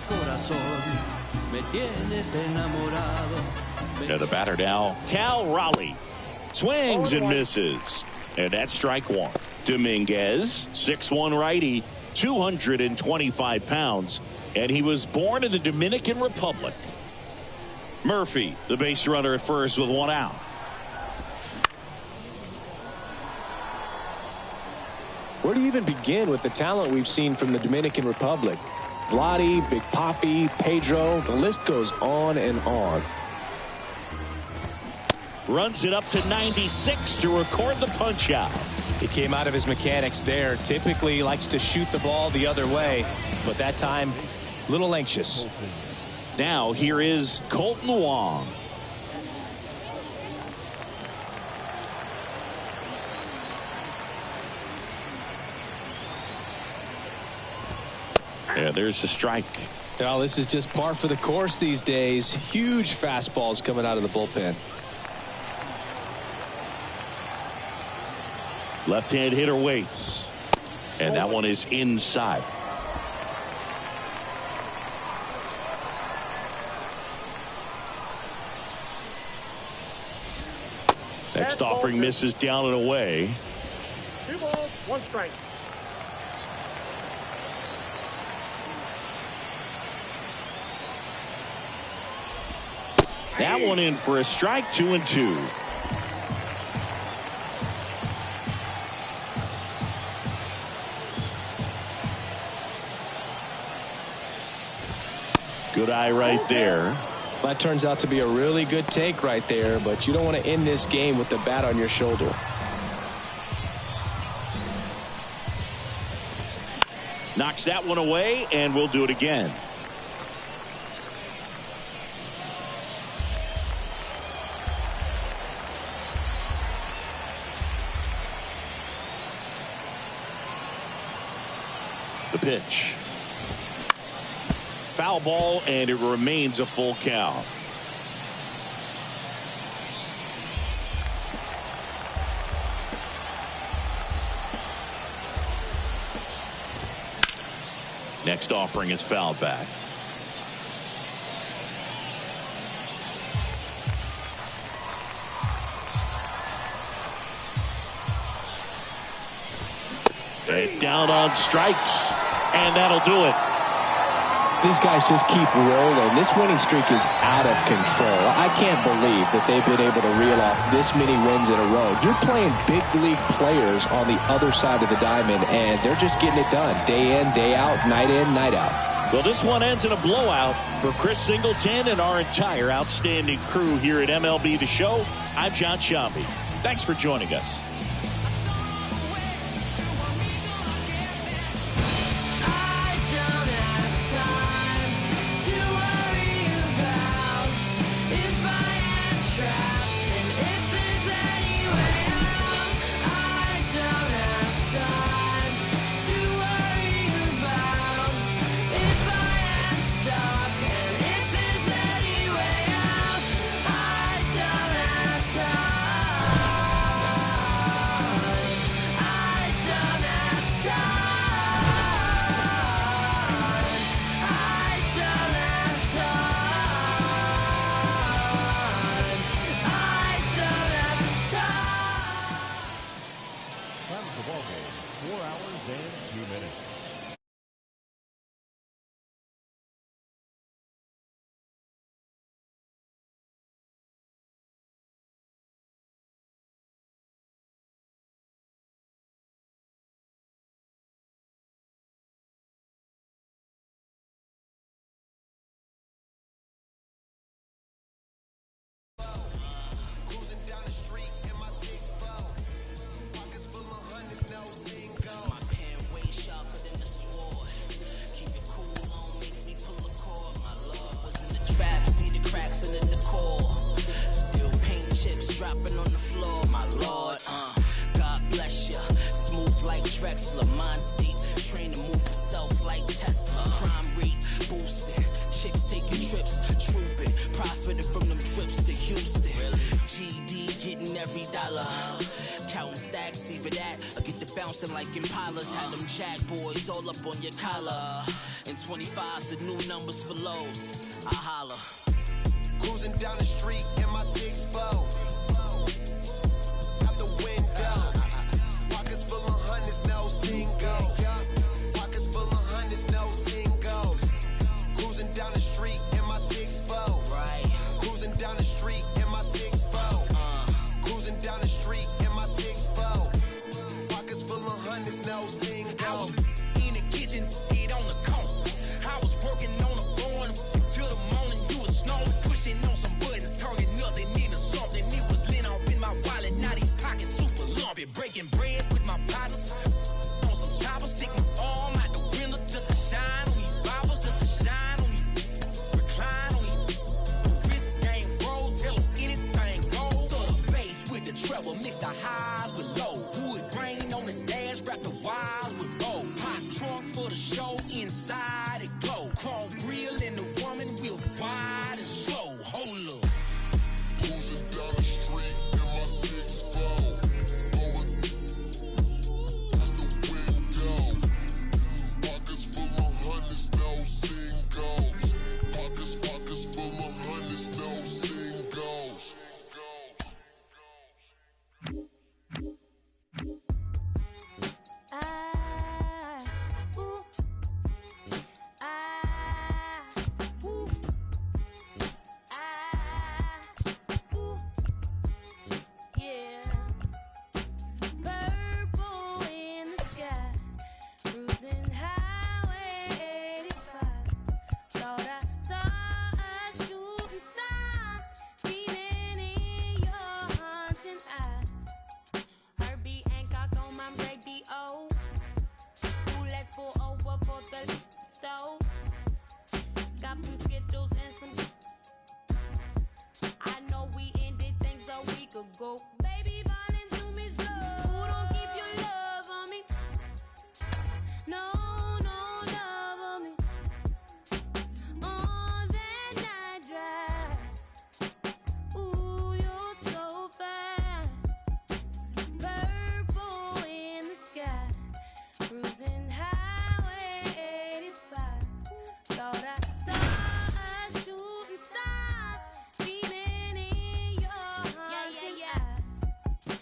corazón, me tienes enamorado. And the batter now, Cal Raleigh, swings and misses, and that's strike 1. Dominguez, 6'1" righty, 225 pounds, and he was born in the Dominican Republic. Murphy, the base runner at first with one out. Where do you even begin with the talent we've seen from the Dominican Republic? Vladi, Big Papi, Pedro, the list goes on and on. Runs it up to 96 to record the punch out. He came out of his mechanics there. Typically likes to shoot the ball the other way, but that time, a little anxious. Now here is Colton Wong. Yeah, there's the strike. Well, this is just par for the course these days. Huge fastballs coming out of the bullpen. Left-hand hitter waits. And that one is inside. Next offering misses down and away. 2 balls, 1 strike. That one in for a strike, 2-2. Good eye right there. That turns out to be a really good take right there, but you don't want to end this game with the bat on your shoulder. Knocks that one away, and we'll do it again. The pitch. Foul ball, and it remains a full count. Next offering is fouled back. And down on strikes, and that'll do it. These guys just keep rolling. This winning streak is out of control. I can't believe that they've been able to reel off this many wins in a row. You're playing big league players on the other side of the diamond, and they're just getting it done. Day in, day out, night in, night out. Well, this one ends in a blowout for Chris Singleton and our entire outstanding crew here at MLB The Show. I'm John Sciambi. Thanks for joining us. Dropping on the floor, my lord, God bless ya. Smooth like Drexler, mind state, train to move itself like Tesla. Crime rate boosting, chicks taking trips, trooping, profiting from them trips to Houston. GD getting every dollar, counting stacks, either that or get the bouncing like Impalas. Had them jack boys all up on your collar, and 25's the new numbers for lows. I holla. Cruising down the street in my 6'4". Out the window, pockets full of honey. no single. In the kitchen, get on the cone. I was working on the phone till the morning. You was snowing, pushing on some buttons, turning nothing into something. It was lit off in my wallet, now these pockets super lumpy. Breaking bread with my partners on some choppers, stick my arm out the window just to shine on these bobbers, just to shine on these, recline on these. The wrist game roll, tell them anything goes. Throw the bass with the treble, mix the highs with low. Wood grain on the dash, wrap the wires with roll. Hot trunk for the show, inside it glow. Chrome grill and the woman wheel wide and slow. Hold up. Cruising down the street in my 6'4". Going out the window. Pockets full of hundreds, no singles. Pockets full of hundreds, no singles. Yeah. Purple in the sky, cruising highway 85. Thought I saw a shooting star beaming in your haunting eyes. Herbie Hancock on my radio. Ooh, let's pull over for the stove. Got some Skittles and some. I know we ended things a week ago. Baby, ballin' to me slow. Who don't keep your love on me? No, no love on me. On that night drive. Ooh, you're so fine. Purple in the sky. Cruising highway 85. Thought I saw a shooting star beaming in your haunting eyes.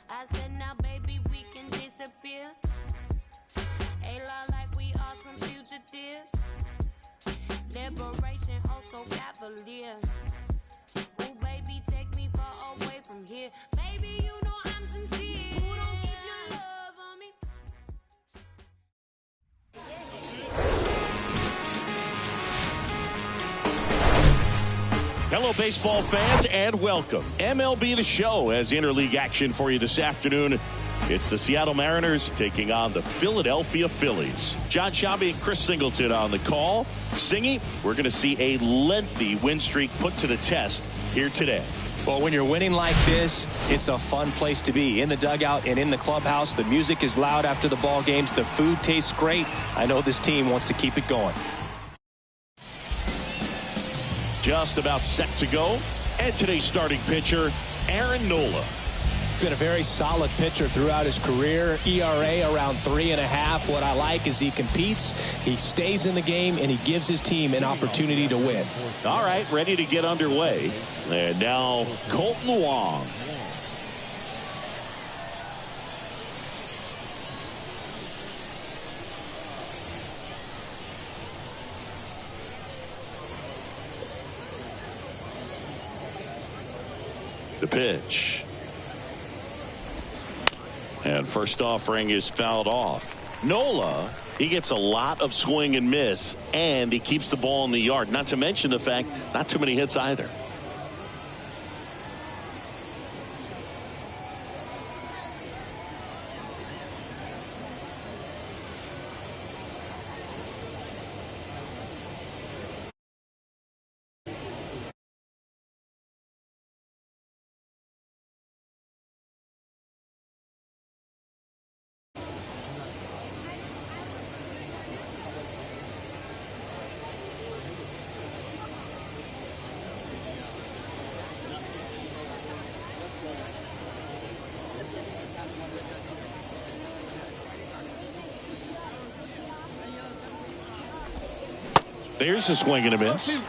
I said, now baby, we can disappear. A lot like we are some fugitives. Liberation, oh so cavalier. Ooh, baby, take me far away from here. Baby, you know I'm sincere. Who don't keep your love on me? Hello, baseball fans, and welcome. MLB The Show has interleague action for you this afternoon. It's the Seattle Mariners taking on the Philadelphia Phillies. John Shabby and Chris Singleton on the call. Singy, we're going to see a lengthy win streak put to the test here today. Well, when you're winning like this, it's a fun place to be. In the dugout and in the clubhouse, the music is loud after the ball games. The food tastes great. I know this team wants to keep it going. Just about set to go. And today's starting pitcher, Aaron Nola. Been a very solid pitcher throughout his career. ERA around 3.5. What I like is he competes, he stays in the game, and he gives his team an opportunity to win. All right, ready to get underway. And now Colton Wong. The pitch. And first offering is fouled off. Nola, he gets a lot of swing and miss, and he keeps the ball in the yard. Not to mention the fact, not too many hits either. There's a swing and a miss.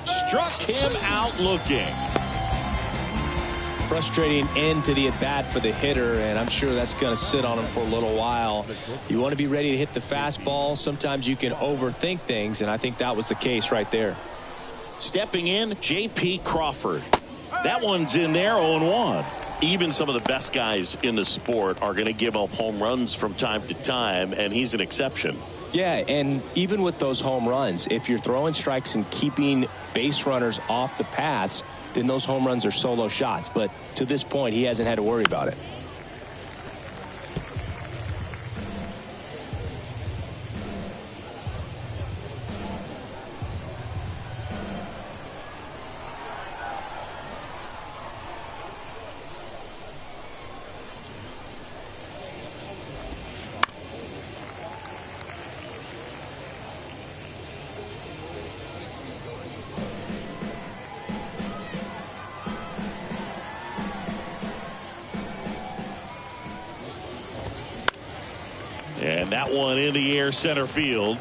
Struck him out looking. Frustrating end to the at-bat for the hitter, and I'm sure that's going to sit on him for a little while. You want to be ready to hit the fastball. Sometimes you can overthink things, and I think that was the case right there. Stepping in, J.P. Crawford. That one's in there, 0-1. Even some of the best guys in the sport are going to give up home runs from time to time, and he's an exception. Yeah, and even with those home runs, if you're throwing strikes and keeping base runners off the paths, then those home runs are solo shots. But to this point, he hasn't had to worry about it. And that one in the air center field.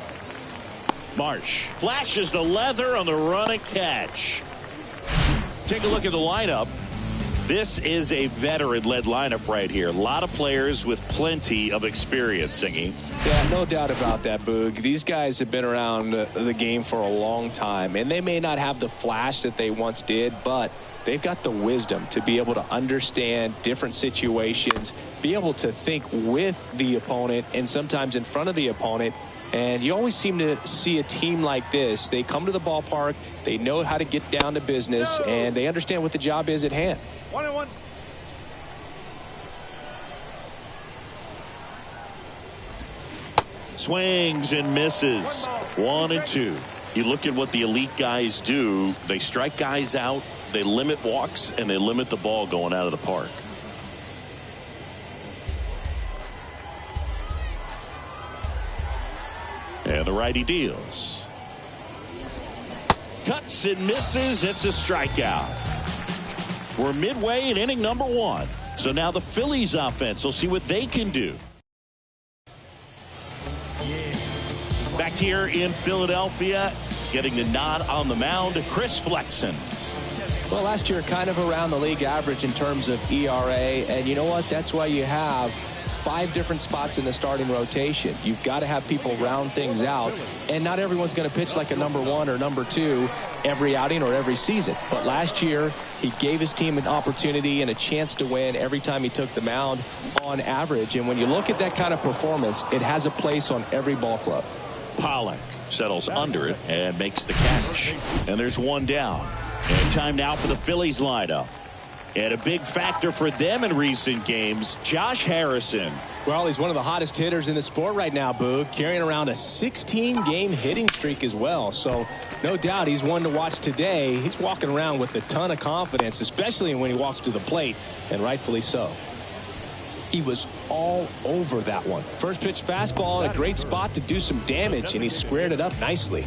Marsh flashes the leather on the run and catch. Take a look at the lineup. This is a veteran-led lineup right here. A lot of players with plenty of experience, Singy. Yeah, no doubt about that, Boog. These guys have been around the game for a long time, and they may not have the flash that they once did, but they've got the wisdom to be able to understand different situations, be able to think with the opponent and sometimes in front of the opponent. And you always seem to see a team like this. They come to the ballpark, they know how to get down to business, and they understand what the job is at hand. 1-1. Swings and misses. 1-2. You look at what the elite guys do. They strike guys out, they limit walks, and they limit the ball going out of the park. And the righty deals. Cuts and misses. It's a strikeout. We're midway in inning number 1. So now the Phillies offense will see what they can do. Back here in Philadelphia, getting the nod on the mound, Chris Flexen. Well, last year kind of around the league average in terms of ERA, and you know what? That's why you have 5 different spots in the starting rotation. You've got to have people round things out, and not everyone's going to pitch like a number 1 or number 2 every outing or every season. But last year, he gave his team an opportunity and a chance to win every time he took the mound on average. And when you look at that kind of performance, it has a place on every ball club. Pollock settles under it and makes the catch. And there's one down. And time now for the Phillies lineup. And a big factor for them in recent games, Josh Harrison. Well, he's one of the hottest hitters in the sport right now, Boog, carrying around a 16-game hitting streak as well. So no doubt he's one to watch today. He's walking around with a ton of confidence, especially when he walks to the plate, and rightfully so. He was all over that one. First pitch fastball in a great spot to do some damage, and he squared it up nicely.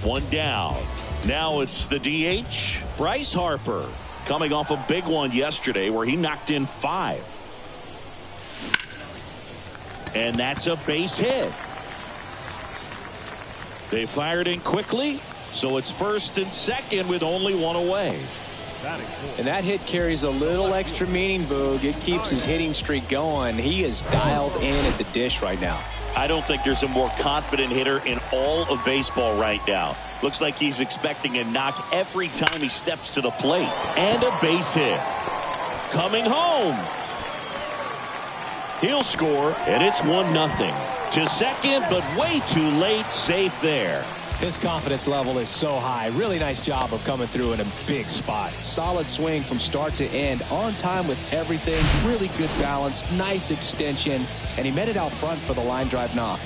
One down. Now it's the DH, Bryce Harper, coming off a big one yesterday where he knocked in 5. And that's a base hit. They fired in quickly, so it's first and second with only 1 away. And that hit carries a little extra meaning, Boog. It keeps his hitting streak going. He is dialed in at the dish right now. I don't think there's a more confident hitter in all of baseball right now. Looks like he's expecting a knock every time he steps to the plate. And a base hit. Coming home. He'll score, and it's 1-0. To second, but way too late. Safe there. His confidence level is so high. Really nice job of coming through in a big spot. Solid swing from start to end. On time with everything. Really good balance. Nice extension. And he met it out front for the line drive knock.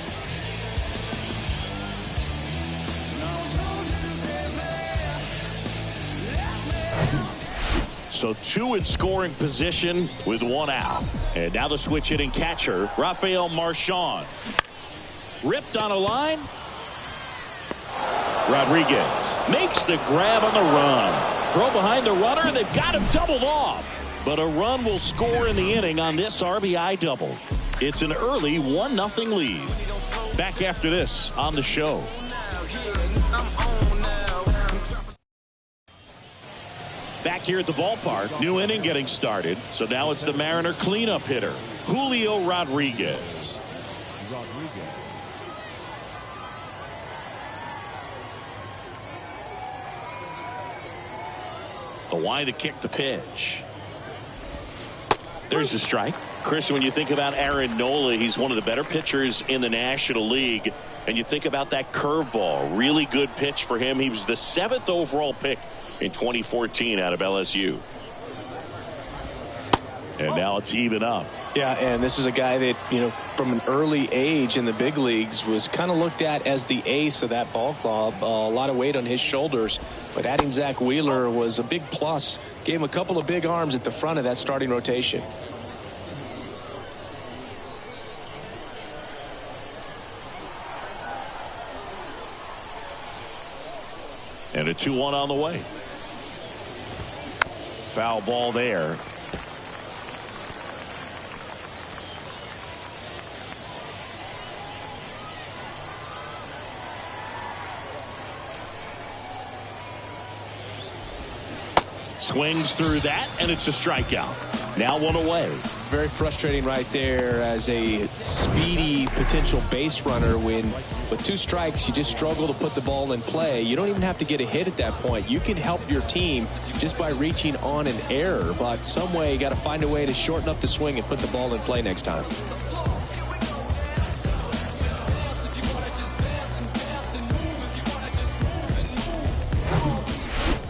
So 2 in scoring position with 1 out. And now the switch hitting catcher, Rafael Marchand. Ripped on a line. Rodriguez makes the grab on the run. Throw behind the runner. They've got him doubled off. But a run will score in the inning on this RBI double. It's an early 1-0 lead. Back after this on the show. Back here at the ballpark, new inning getting started. So now it's the Mariner cleanup hitter, Julio Rodriguez. The wide to kick the pitch. There's the strike. Chris, when you think about Aaron Nola, he's one of the better pitchers in the National League. And you think about that curveball, really good pitch for him. He was the 7th overall pick in 2014 out of LSU. And now it's even up. Yeah, and this is a guy that, you know, from an early age in the big leagues was kind of looked at as the ace of that ball club. A lot of weight on his shoulders, but adding Zach Wheeler was a big plus. Gave him a couple of big arms at the front of that starting rotation. And a 2-1 on the way. Foul ball there. Swings through that, and it's a strikeout. Now 1 away. Very frustrating right there as a speedy potential base runner when with 2 strikes you just struggle to put the ball in play. You don't even have to get a hit at that point. You can help your team just by reaching on an error, but some way you got to find a way to shorten up the swing and put the ball in play next time.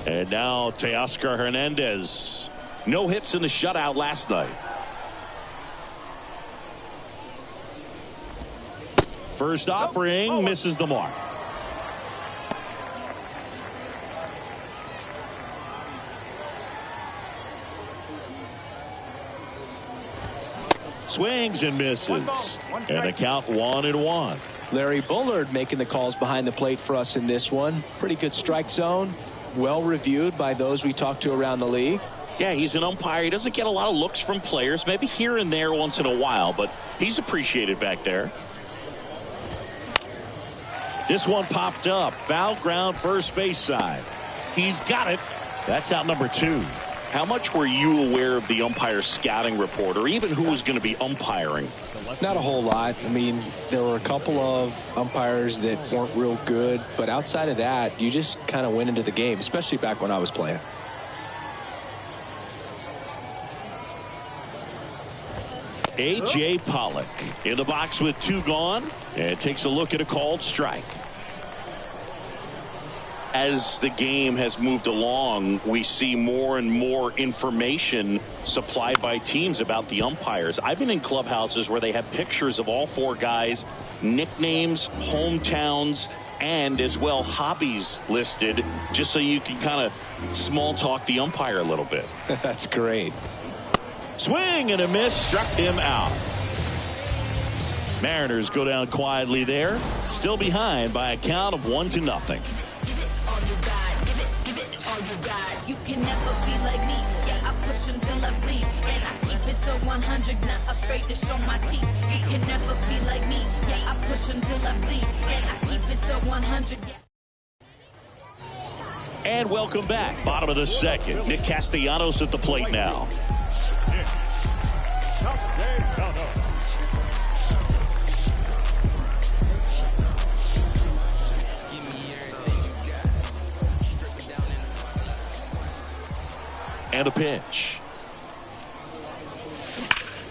And now Teoscar Hernandez. No hits in the shutout last night. First offering misses the mark. Swings and misses. And the count 1-1. Larry Bullard making the calls behind the plate for us in this one. Pretty good strike zone. Well reviewed by those we talked to around the league. Yeah, he's an umpire. He doesn't get a lot of looks from players, maybe here and there once in a while, but he's appreciated back there. This one popped up. Foul ground, first base side. He's got it. That's out number 2. How much were you aware of the umpire scouting report, or even who was going to be umpiring? Not a whole lot. I mean, there were a couple of umpires that weren't real good, but outside of that, you just kind of went into the game, especially back when I was playing. A.J. Pollock in the box with 2 gone, and takes a look at a called strike. As the game has moved along, we see more and more information supplied by teams about the umpires. I've been in clubhouses where they have pictures of all 4 guys, nicknames, hometowns, and as well hobbies listed, just so you can kind of small talk the umpire a little bit. That's great. Swing and a miss, struck him out. Mariners go down quietly there, still behind by a count of 1-0. You can never be like me. Yeah, I push until I bleed. And I keep it so 100, not afraid to show my teeth. You can never be like me. Yeah, I push until I bleed. And I keep it so 100. And welcome back. Bottom of the second. Nick Castellanos at the plate now. And a pitch.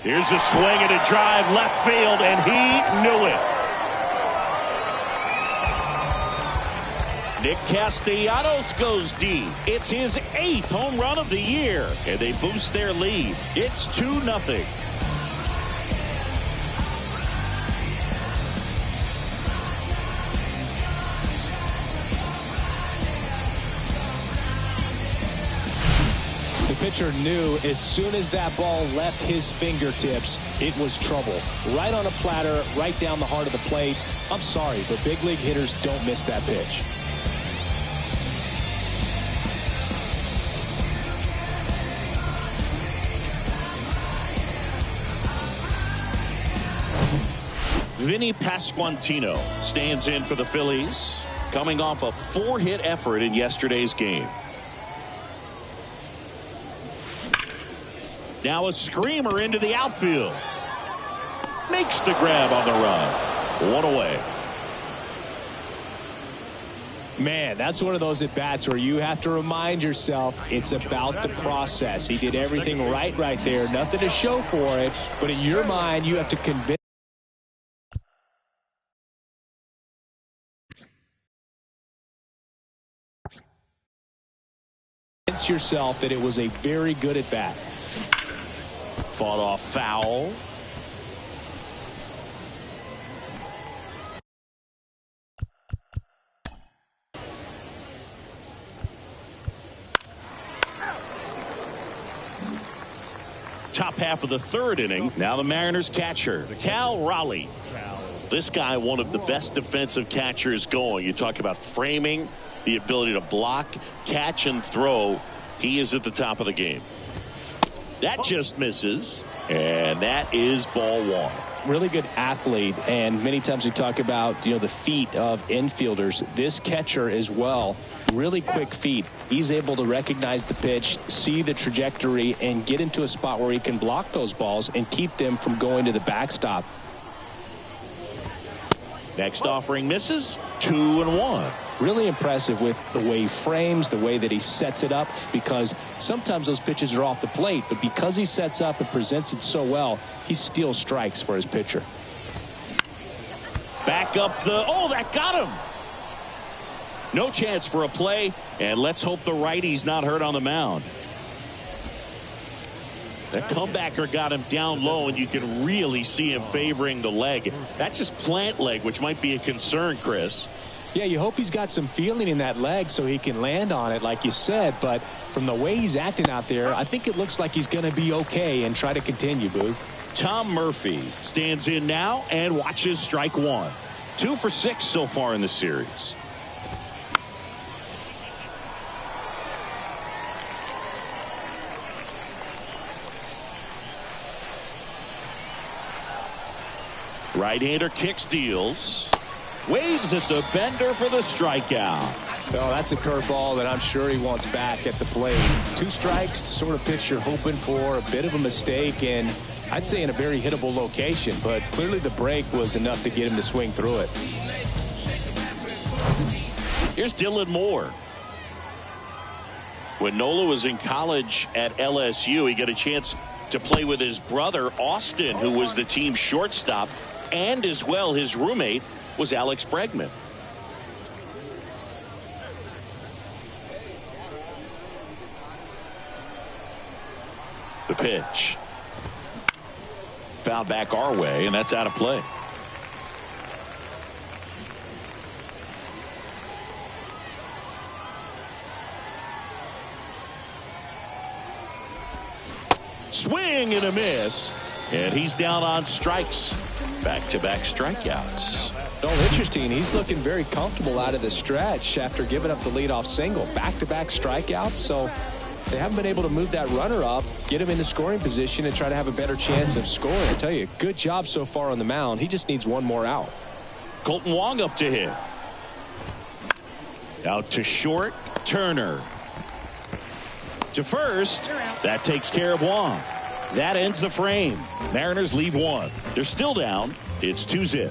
Here's a swing and a drive left field, and he knew it. Nick Castellanos goes deep. It's his 8th home run of the year, and they boost their lead. It's 2-0. The pitcher knew as soon as that ball left his fingertips, it was trouble. Right on a platter, right down the heart of the plate. I'm sorry, but big league hitters don't miss that pitch. Vinny Pasquantino stands in for the Phillies, coming off a 4-hit effort in yesterday's game. Now a screamer into the outfield. Makes the grab on the run. One away. Man, that's one of those at-bats where you have to remind yourself it's about the process. He did everything right there. Nothing to show for it, but in your mind, you have to convince yourself that it was a very good at-bat. Fought off foul. Top half of the third inning. Now the Mariners catcher, Cal Raleigh. This guy, one of the best defensive catchers going. You talk about framing, the ability to block, catch, and throw. He is at the top of the game. That just misses, and that is ball one. Really good athlete, and many times we talk about, the feet of infielders. This catcher as well, really quick feet. He's able to recognize the pitch, see the trajectory, and get into a spot where he can block those balls and keep them from going to the backstop. Next offering misses. 2-1. Really impressive with the way he frames, the way that he sets it up, because sometimes those pitches are off the plate, but because he sets up and presents it so well, he steals strikes for his pitcher. Back up that got him. No chance for a play, and let's hope the righty's not hurt on the mound. That comebacker got him down low, and you can really see him favoring the leg. That's his plant leg, which might be a concern, Chris. Yeah, you hope he's got some feeling in that leg so he can land on it, like you said. But from the way he's acting out there, I think it looks like he's going to be okay and try to continue, Boo. Tom Murphy stands in now and watches strike one. 2 for 6 so far in the series. Right-hander kicks, deals. Waves at the bender for the strikeout. Oh, that's a curveball that I'm sure he wants back at the plate. 2 strikes, sort of pitch you're hoping for. A bit of a mistake, and I'd say in a very hittable location, but clearly the break was enough to get him to swing through it. Here's Dylan Moore. When Nola was in college at LSU, he got a chance to play with his brother, Austin, who was the team's shortstop, and as well his roommate was Alex Bregman. The pitch. Foul back our way, and that's out of play. Swing and a miss, and he's down on strikes. Back-to-back strikeouts. Oh, interesting. He's looking very comfortable out of the stretch after giving up the leadoff single. Back-to-back strikeouts, so they haven't been able to move that runner up, get him into scoring position, and try to have a better chance of scoring. I tell you, good job so far on the mound. He just needs one more out. Colton Wong up to hit. Out to short, Turner. To first, that takes care of Wong. That ends the frame. Mariners lead 1. They're still down. It's 2-0.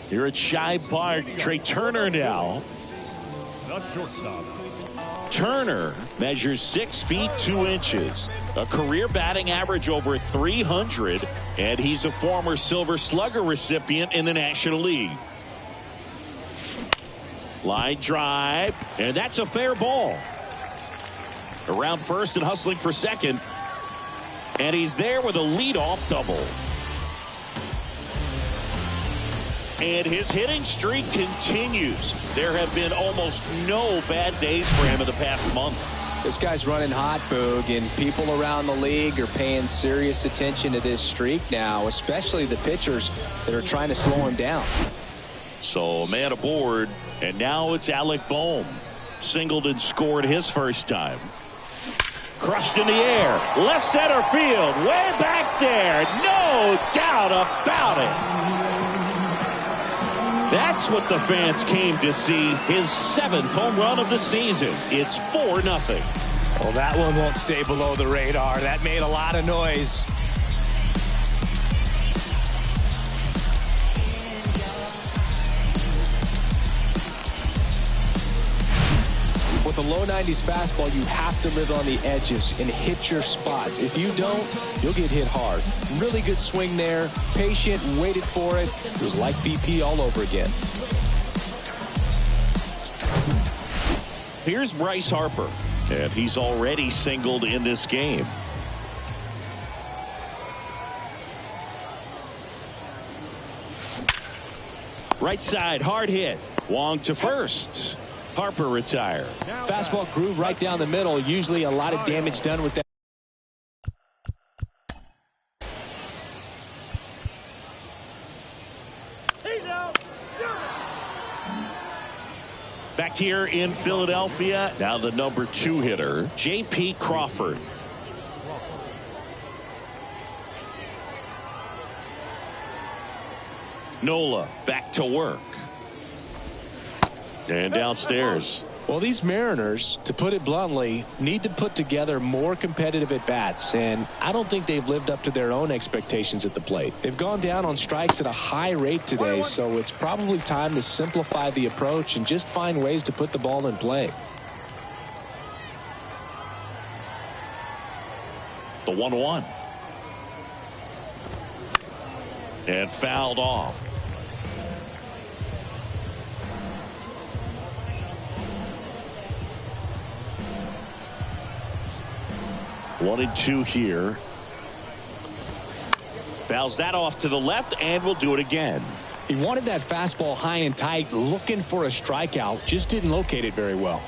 Here at Shibe Park, Trey Turner now. The shortstop. Turner measures 6 feet 2 inches, a career batting average over 300, and he's a former Silver Slugger recipient in the National League. Line drive, and that's a fair ball. Around first and hustling for second, and he's there with a leadoff double. And his hitting streak continues. There have been almost no bad days for him in the past month. This guy's running hot, Boog, and people around the league are paying serious attention to this streak now, especially the pitchers that are trying to slow him down. So a man aboard, and now it's Alec Bohm. singled and scored his first time. Crushed in the air. Left center field. Way back there. No doubt about it. That's what the fans came to see. His 7th home run of the season. It's 4-0. Well, that one won't stay below the radar. That made a lot of noise. With a low 90s fastball, you have to live on the edges and hit your spots. If you don't, you'll get hit hard. Really good swing there. Patient, waited for it. It was like BP all over again. Here's Bryce Harper, and he's already singled in this game. Right side, hard hit. Wong to first. Harper retired. Fastball groove right down the middle. Usually a lot of damage done with that. Back here in Philadelphia, now the number 2 hitter, J.P. Crawford. Nola back to work. And downstairs. Well, these Mariners, to put it bluntly, need to put together more competitive at-bats, and I don't think they've lived up to their own expectations at the plate. They've gone down on strikes at a high rate today, so it's probably time to simplify the approach and just find ways to put the ball in play. The 1-1. And fouled off. One and 2 here. Fouls that off to the left and will do it again. He wanted that fastball high and tight, looking for a strikeout. Just didn't locate it very well.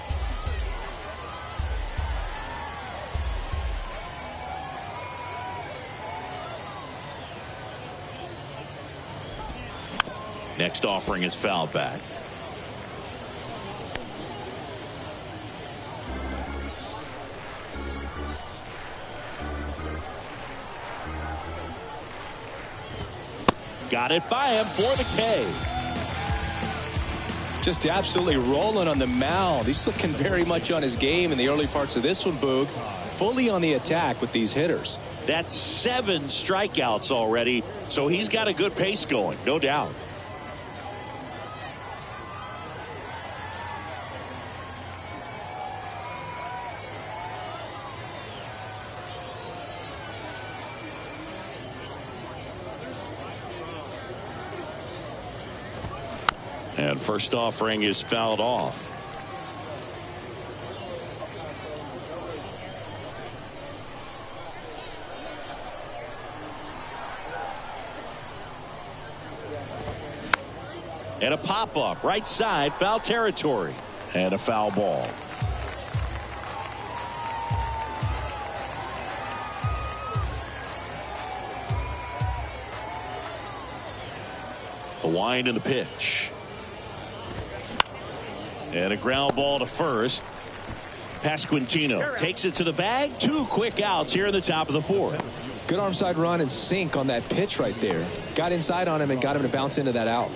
Next offering is fouled back. Got it by him for the K. Just absolutely rolling on the mound. He's looking very much on his game in the early parts of this one, Boog. Fully on the attack with these hitters. That's 7 strikeouts already, so he's got a good pace going, no doubt. And first offering is fouled off. And a pop-up, right side, foul territory. And a foul ball. The wind and the pitch. And a ground ball to first. Pasquantino takes it to the bag. 2 quick outs here in the top of the 4th. Good arm side run and sink on that pitch right there. Got inside on him and got him to bounce into that out.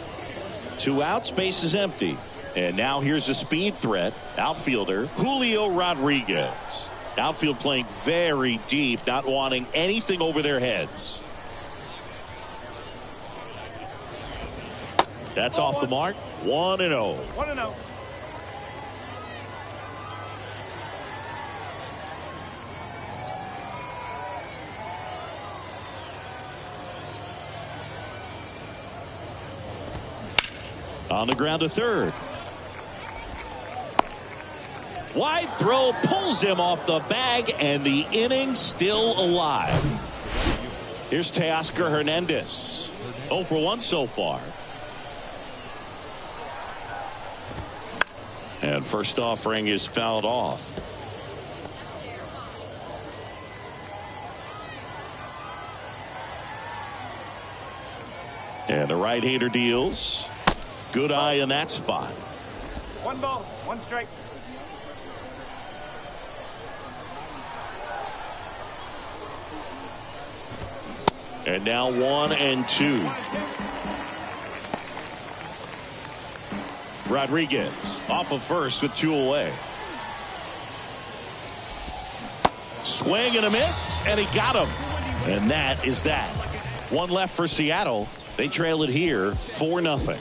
2 outs, base is empty. And now here's a speed threat. Outfielder Julio Rodriguez. Outfield playing very deep, not wanting anything over their heads. That's off the mark. 1-0. 1-0. On the ground to third. Wide throw pulls him off the bag, and the inning still alive. Here's Teoscar Hernandez. 0 for 1 so far. And first offering is fouled off. And the right-hander deals. Good eye in that spot. 1 ball, 1 strike. And now 1-2. Rodriguez off of first with 2 away. Swing and a miss, and he got him. And that is that. 1 left for Seattle. They trail it here 4-0.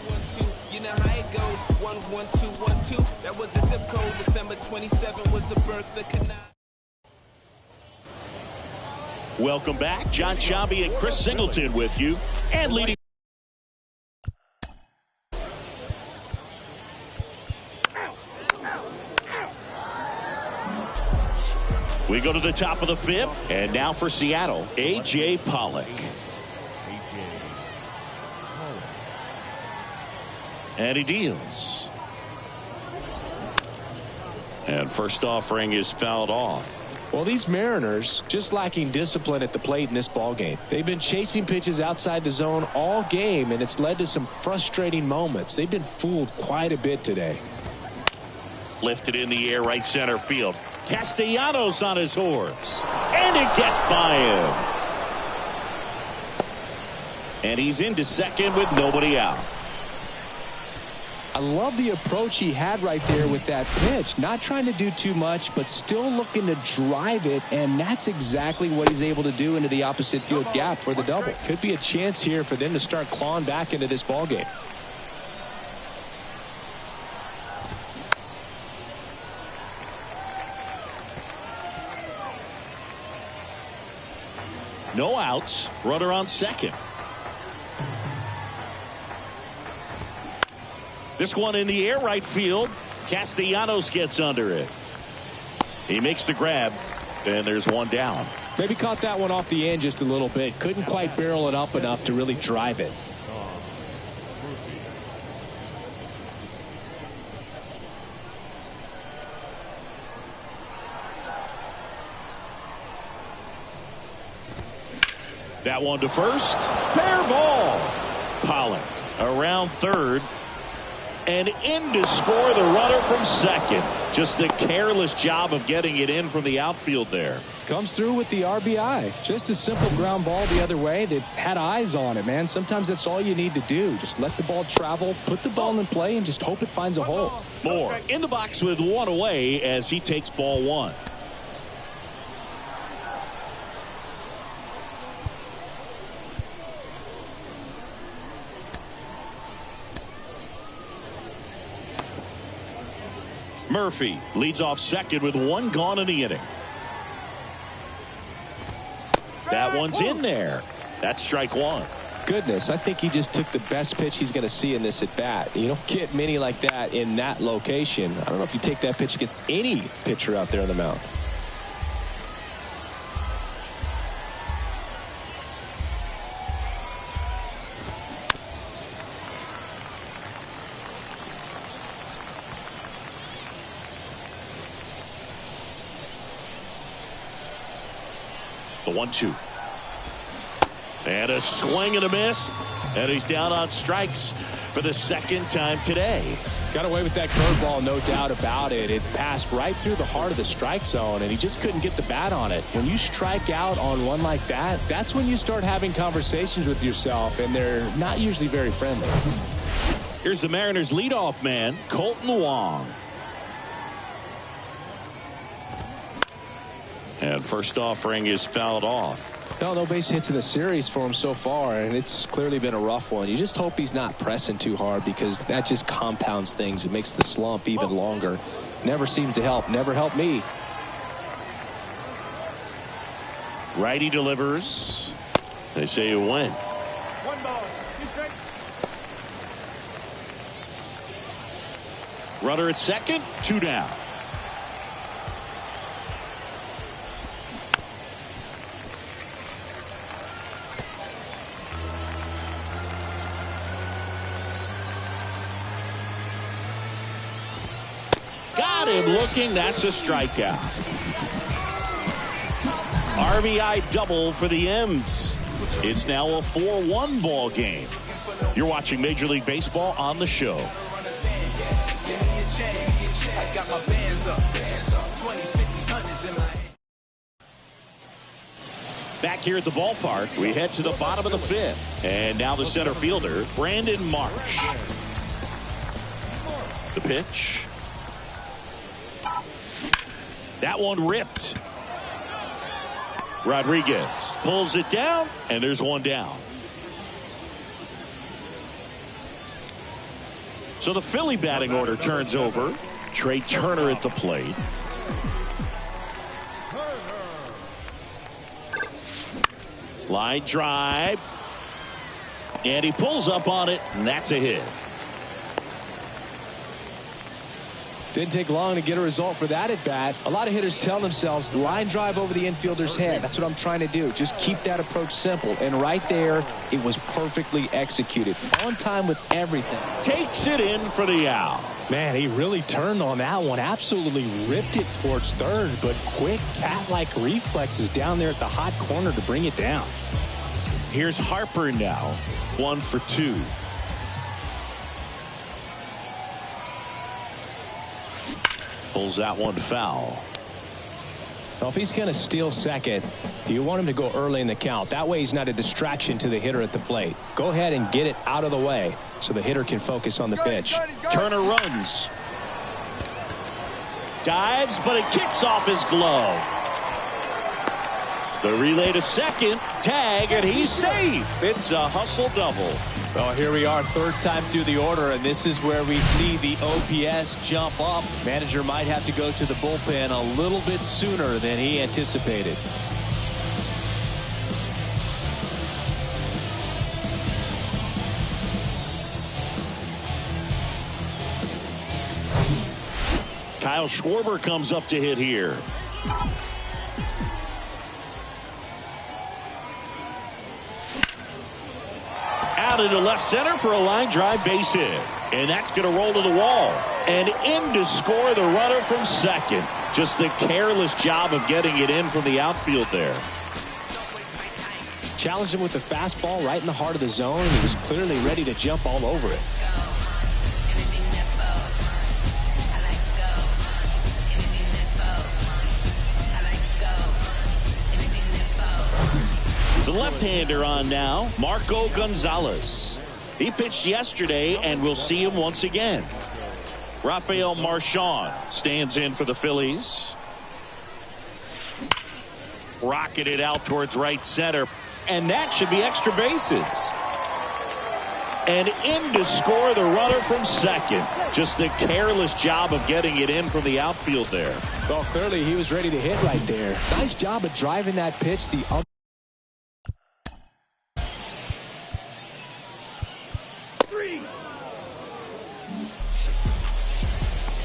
You know how it goes. 1 1 2 1 2. That was the zip code. December 27 was the birth of Canal. Welcome back. John Sciambi and Chris Singleton with you. And leading. We go to the top of the 5th. And now for Seattle, A.J. Pollock. And he deals. And first offering is fouled off. Well, these Mariners just lacking discipline at the plate in this ball game. They've been chasing pitches outside the zone all game, and it's led to some frustrating moments. They've been fooled quite a bit today. Lifted in the air, right center field. Castellanos on his horse. And it gets by him. And he's into second with nobody out. I love the approach he had right there with that pitch. Not trying to do too much, but still looking to drive it, and that's exactly what he's able to do into the opposite field gap for the double. Could be a chance here for them to start clawing back into this ball game. No outs. Runner on second. This one in the air right field. Castellanos gets under it. He makes the grab, and there's one down. Maybe caught that one off the end just a little bit. Couldn't quite barrel it up enough to really drive it. That one to first. Fair ball. Pollock around third. And in to score the runner from second. Just a careless job of getting it in from the outfield there. Comes through with the RBI. Just a simple ground ball the other way. They had eyes on it, man. Sometimes that's all you need to do. Just let the ball travel, put the ball in play, and just hope it finds a hole. Moore in the box with 1 away as he takes ball 1. Murphy leads off second with 1 gone in the inning. That one's in there. That's strike 1. Goodness, I think he just took the best pitch he's going to see in this at bat. You don't get many like that in that location. I don't know if you take that pitch against any pitcher out there on the mound. The 1-2. And a swing and a miss. And he's down on strikes for the second time today. Got away with that curveball, no doubt about it. It passed right through the heart of the strike zone, and he just couldn't get the bat on it. When you strike out on one like that, that's when you start having conversations with yourself, and they're not usually very friendly. Here's the Mariners' leadoff man, Colton Wong. And first offering is fouled off. No base hits in the series for him so far, and it's clearly been a rough one. You just hope he's not pressing too hard, because that just compounds things. It makes the slump even longer. Never seems to help. Never helped me. Righty delivers. They say you win. 1 ball. 2 strikes. Runner at second. 2 down. Got him looking. That's a strikeout. RBI double for the M's. It's now a 4-1 ball game. You're watching Major League Baseball on the show. Back here at the ballpark. We head to the bottom of the 5th. And now the center fielder, Brandon Marsh. The pitch. That one ripped. Rodriguez pulls it down, and there's one down. So the Philly batting order turns over. Trey Turner at the plate. Line drive. And he pulls up on it, and that's a hit. Didn't take long to get a result for that at bat. A lot of hitters tell themselves line drive over the infielder's head. That's what I'm trying to do. Just keep that approach simple. And right there, it was perfectly executed. On time with everything. Takes it in for the out. Man, he really turned on that one. Absolutely ripped it towards third, but quick cat-like reflexes down there at the hot corner to bring it down. Here's Harper now. 1 for 2. Pulls that one foul. Well, if he's going to steal second, you want him to go early in the count. That way he's not a distraction to the hitter at the plate. Go ahead and get it out of the way so the hitter can focus on the pitch. Turner runs. Dives, but it kicks off his glove. The relay to second. Tag, and he's safe. It's a hustle double. Well, here we are, third time through the order, and this is where we see the OPS jump up. Manager might have to go to the bullpen a little bit sooner than he anticipated. Kyle Schwarber comes up to hit here. Out into left center for a line drive base hit. And that's going to roll to the wall. And in to score the runner from second. Just a careless job of getting it in from the outfield there. Challenged him with the fastball right in the heart of the zone, and he was clearly ready to jump all over it. The left-hander on now, Marco Gonzalez. He pitched yesterday, and we'll see him once again. Rafael Marchand stands in for the Phillies. Rocketed out towards right center, and that should be extra bases. And in to score the runner from second. Just a careless job of getting it in from the outfield there. Well, clearly he was ready to hit right there. Nice job of driving that pitch the other.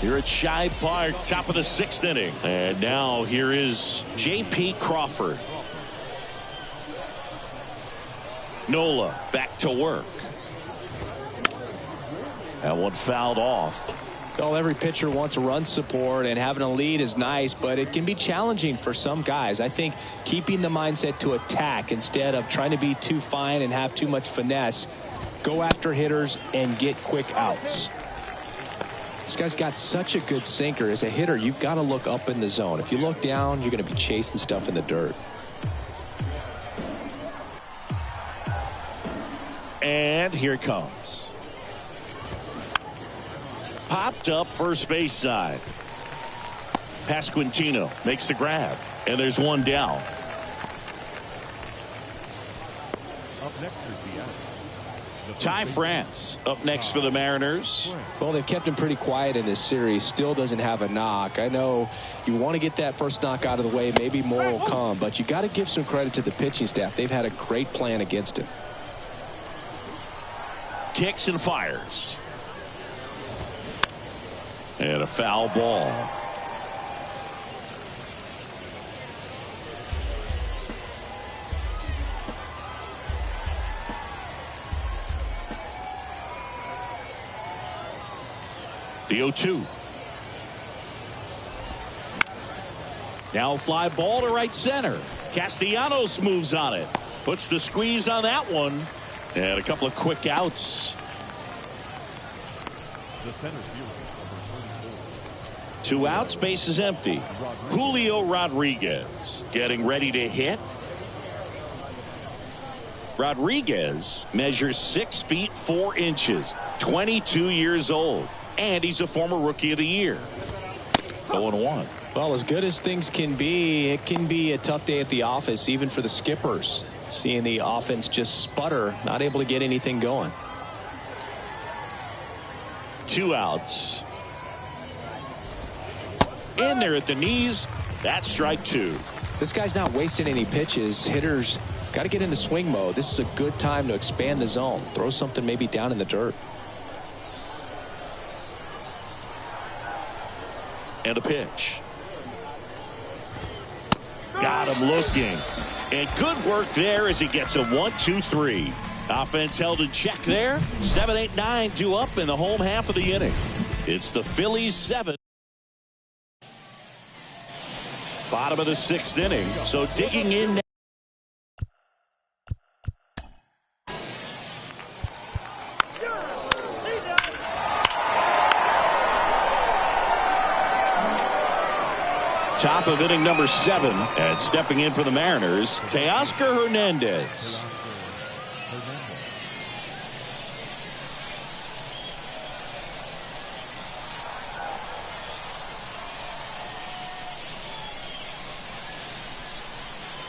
Here at Shibe Park, top of the 6th inning. And now here is J.P. Crawford. Nola back to work. That one fouled off. Well, every pitcher wants a run support, and having a lead is nice, but it can be challenging for some guys. I think keeping the mindset to attack instead of trying to be too fine and have too much finesse. Go after hitters and get quick outs. This guy's got such a good sinker. As a hitter, you've got to look up in the zone. If you look down, you're going to be chasing stuff in the dirt. And here it comes. Popped up first base side. Pasquantino makes the grab. And there's one down. Up next for Seattle. Ty France up next for the Mariners. Well, they've kept him pretty quiet in this series. Still doesn't have a knock. I know you want to get that first knock out of the way. Maybe more will come. But you got to give some credit to the pitching staff. They've had a great plan against him. Kicks and fires. And a foul ball. The 0-2. Now fly ball to right center. Castellanos moves on it. Puts the squeeze on that one. And a couple of quick outs. The center fielder. 2 outs, base is empty. Julio Rodriguez getting ready to hit. Rodriguez measures 6 feet 4 inches, 22 years old, and he's a former Rookie of the Year. 0-1. Well, as good as things can be, it can be a tough day at the office, even for the skippers. Seeing the offense just sputter, not able to get anything going. 2 outs. In there at the knees. That's strike 2. This guy's not wasting any pitches. Hitters got to get into swing mode. This is a good time to expand the zone. Throw something maybe down in the dirt. And a pitch. Got him looking. And good work there as he gets a 1-2-3. Offense held in check there. 7, 8, 9 due up in the home half of the inning. It's the Phillies 7. Bottom of the 6th inning. So digging in now. Top of inning number 7, and stepping in for the Mariners, Teoscar Hernandez.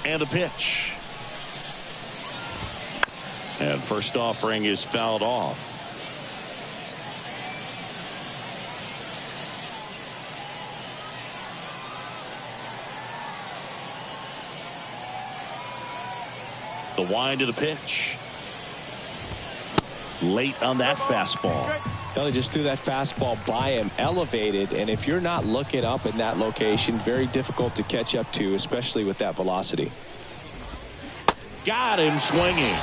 And a pitch. And first offering is fouled off. The wind of the pitch. Late on that fastball. Well, he just threw that fastball by him, elevated, and if you're not looking up in that location, very difficult to catch up to, especially with that velocity. Got him swinging.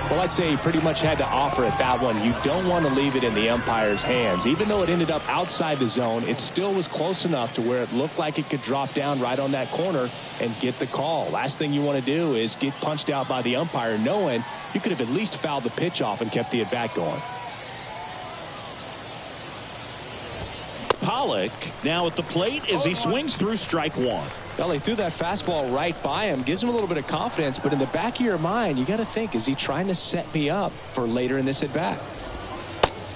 Well, I'd say he pretty much had to offer at that one. You don't want to leave it in the umpire's hands. Even though it ended up outside the zone, it still was close enough to where it looked like it could drop down right on that corner and get the call. Last thing you want to do is get punched out by the umpire knowing you could have at least fouled the pitch off and kept the at-bat going. Pollock now at the plate as he swings through strike 1. Well, he threw that fastball right by him, gives him a little bit of confidence, but in the back of your mind, you got to think, is he trying to set me up for later in this at-bat?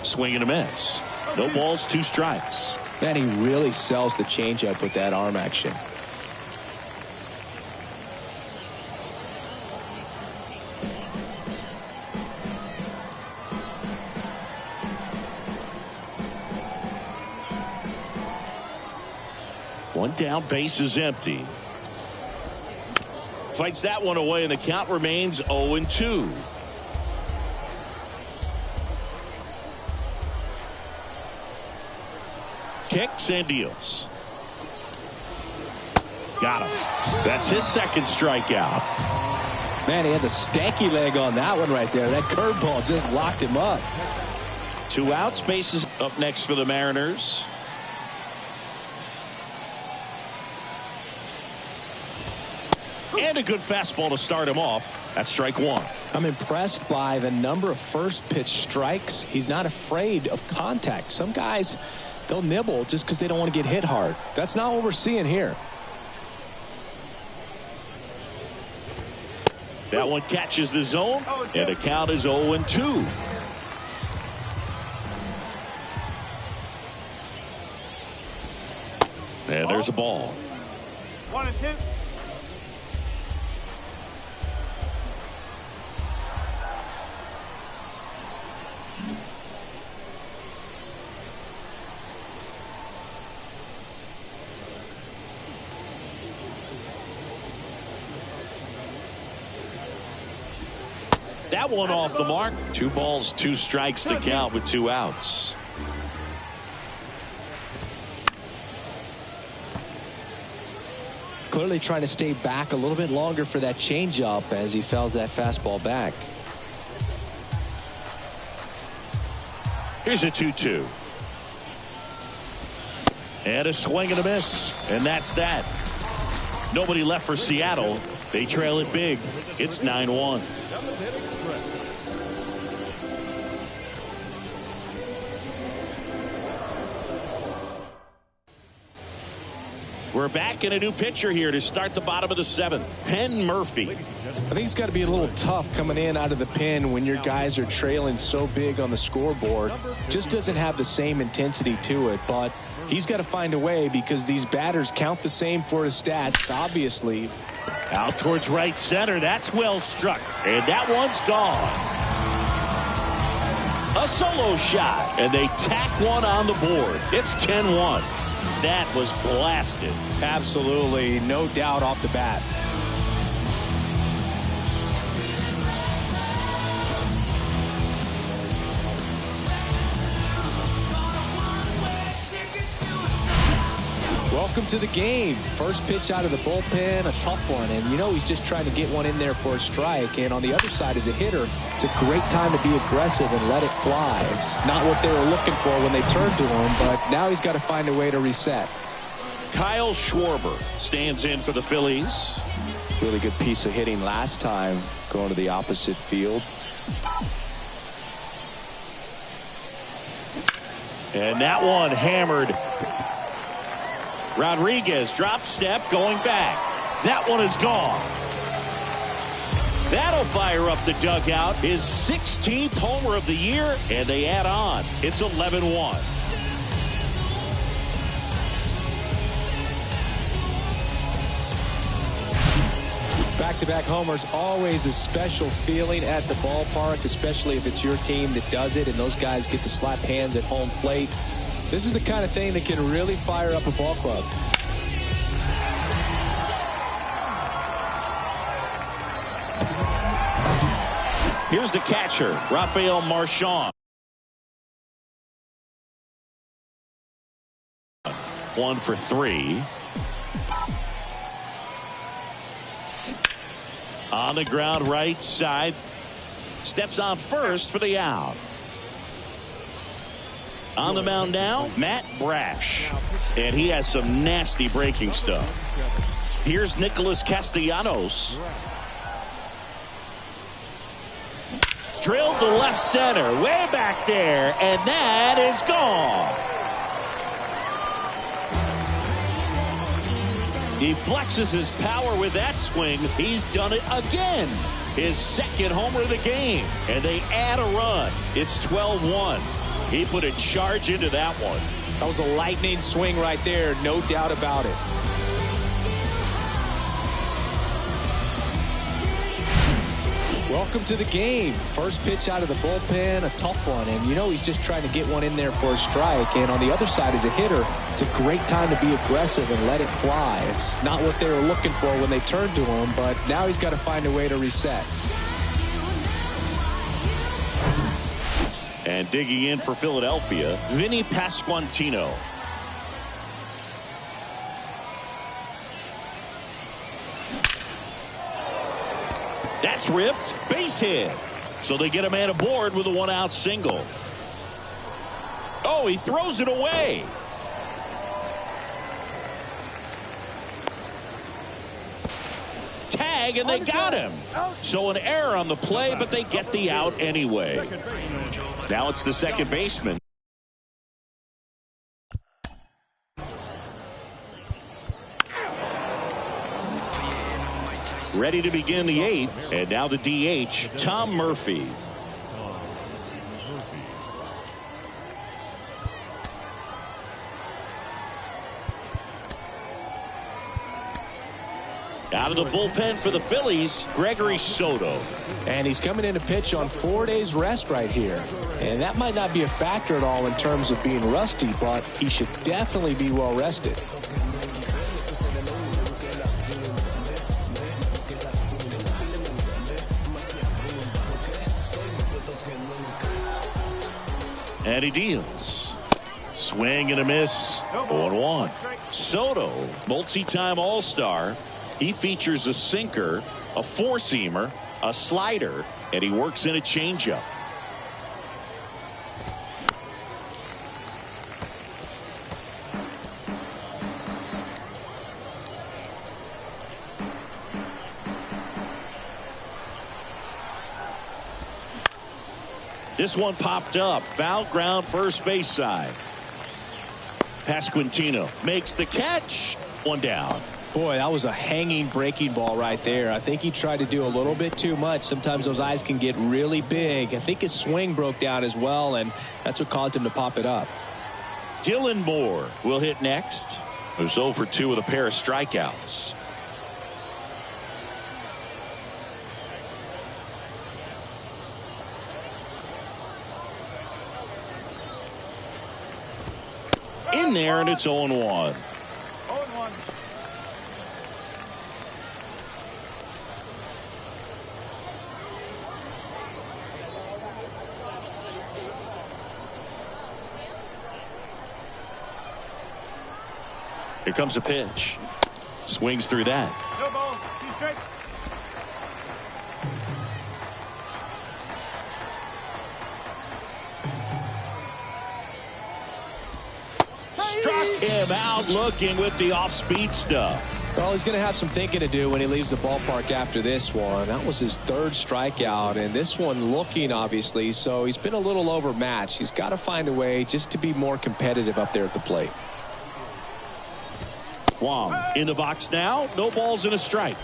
Swing and a miss. No balls, 2 strikes. Man, he really sells the changeup with that arm action. One down, base is empty. Fights that one away, and the count remains 0-2. Kicks and deals. Got him. That's his second strikeout. Man, he had the stanky leg on that one right there. That curveball just locked him up. 2 outs, bases up next for the Mariners. And a good fastball to start him off. That's strike 1. I'm impressed by the number of first pitch strikes. He's not afraid of contact. Some guys, they'll nibble just because they don't want to get hit hard. That's not what we're seeing here. That one catches the zone, and the count is 0-2. And there's a ball. 1-2. That one off the mark. 2 balls, 2 strikes to count with 2 outs. Clearly trying to stay back a little bit longer for that changeup as he fouls that fastball back. Here's a 2-2. And a swing and a miss. And that's that. Nobody left for Seattle. They trail it big. It's 9-1. We're back in a new pitcher here to start the bottom of the 7th. Penn Murphy. I think it's got to be a little tough coming in out of the pen when your guys are trailing so big on the scoreboard. Just doesn't have the same intensity to it, but he's got to find a way because these batters count the same for his stats, obviously. Out towards right center. That's well struck. And that one's gone. A solo shot. And they tack one on the board. It's 10-1. That was blasted. Absolutely. No doubt off the bat. Welcome to the game. First pitch out of the bullpen, a tough one. And you know he's just trying to get one in there for a strike. And on the other side, as a hitter, it's a great time to be aggressive and let it fly. It's not what they were looking for when they turned to him, but now he's got to find a way to reset. Kyle Schwarber stands in for the Phillies. Really good piece of hitting last time, going to the opposite field. And that one hammered. Rodriguez drop step going back. That one is gone. That'll fire up the dugout. His 16th homer of the year, and they add on. It's 11-1. Back-to-back homers, always a special feeling at the ballpark, especially if it's your team that does it and those guys get to slap hands at home plate. This is the kind of thing that can really fire up a ball club. Here's the catcher, Rafael Marchand. 1 for 3. On the ground right side. Steps on first for the out. On the mound now, Matt Brash. And he has some nasty breaking stuff. Here's Nicholas Castellanos. Drilled to left center, way back there, and that is gone. He flexes his power with that swing. He's done it again. His 2nd homer of the game, and they add a run. It's 12-1. He put a charge into that one. That was a lightning swing right there, no doubt about it. Welcome to the game. First pitch out of the bullpen, a tough one. And you know he's just trying to get one in there for a strike. And on the other side, as a hitter, it's a great time to be aggressive and let it fly. It's not what they were looking for when they turned to him, but now he's got to find a way to reset. And digging in for Philadelphia, Vinny Pasquantino. That's ripped. Base hit. So they get a man aboard with a 1-out single. Oh, he throws it away. Tag, and they got him. So an error on the play, but they get the out anyway. Now it's the second baseman. Ready to begin the 8th, and now the DH, Tom Murphy. Out of the bullpen for the Phillies, Gregory Soto. And he's coming in to pitch on 4 days rest right here. And that might not be a factor at all in terms of being rusty, but he should definitely be well rested. And he deals. Swing and a miss. 0-1. Soto, multi-time All-Star. He features a sinker, a four-seamer, a slider, and he works in a changeup. This one popped up. Foul ground, first base side. Pasquantino makes the catch. One down. Boy, that was a hanging breaking ball right there. I think he tried to do a little bit too much. Sometimes those eyes can get really big. I think his swing broke down as well, and that's what caused him to pop it up. Dylan Moore will hit next. Who's 0 for 2 with a pair of strikeouts. In there, and it's 0-1. Here comes a pitch. Swings through that. No ball. Two strikes. Struck him out looking with the off-speed stuff. Well, he's going to have some thinking to do when he leaves the ballpark after this one. That was his third strikeout, and this one looking, obviously, so he's been a little overmatched. He's got to find a way just to be more competitive up there at the plate. Wong in the box now. No balls and a strike.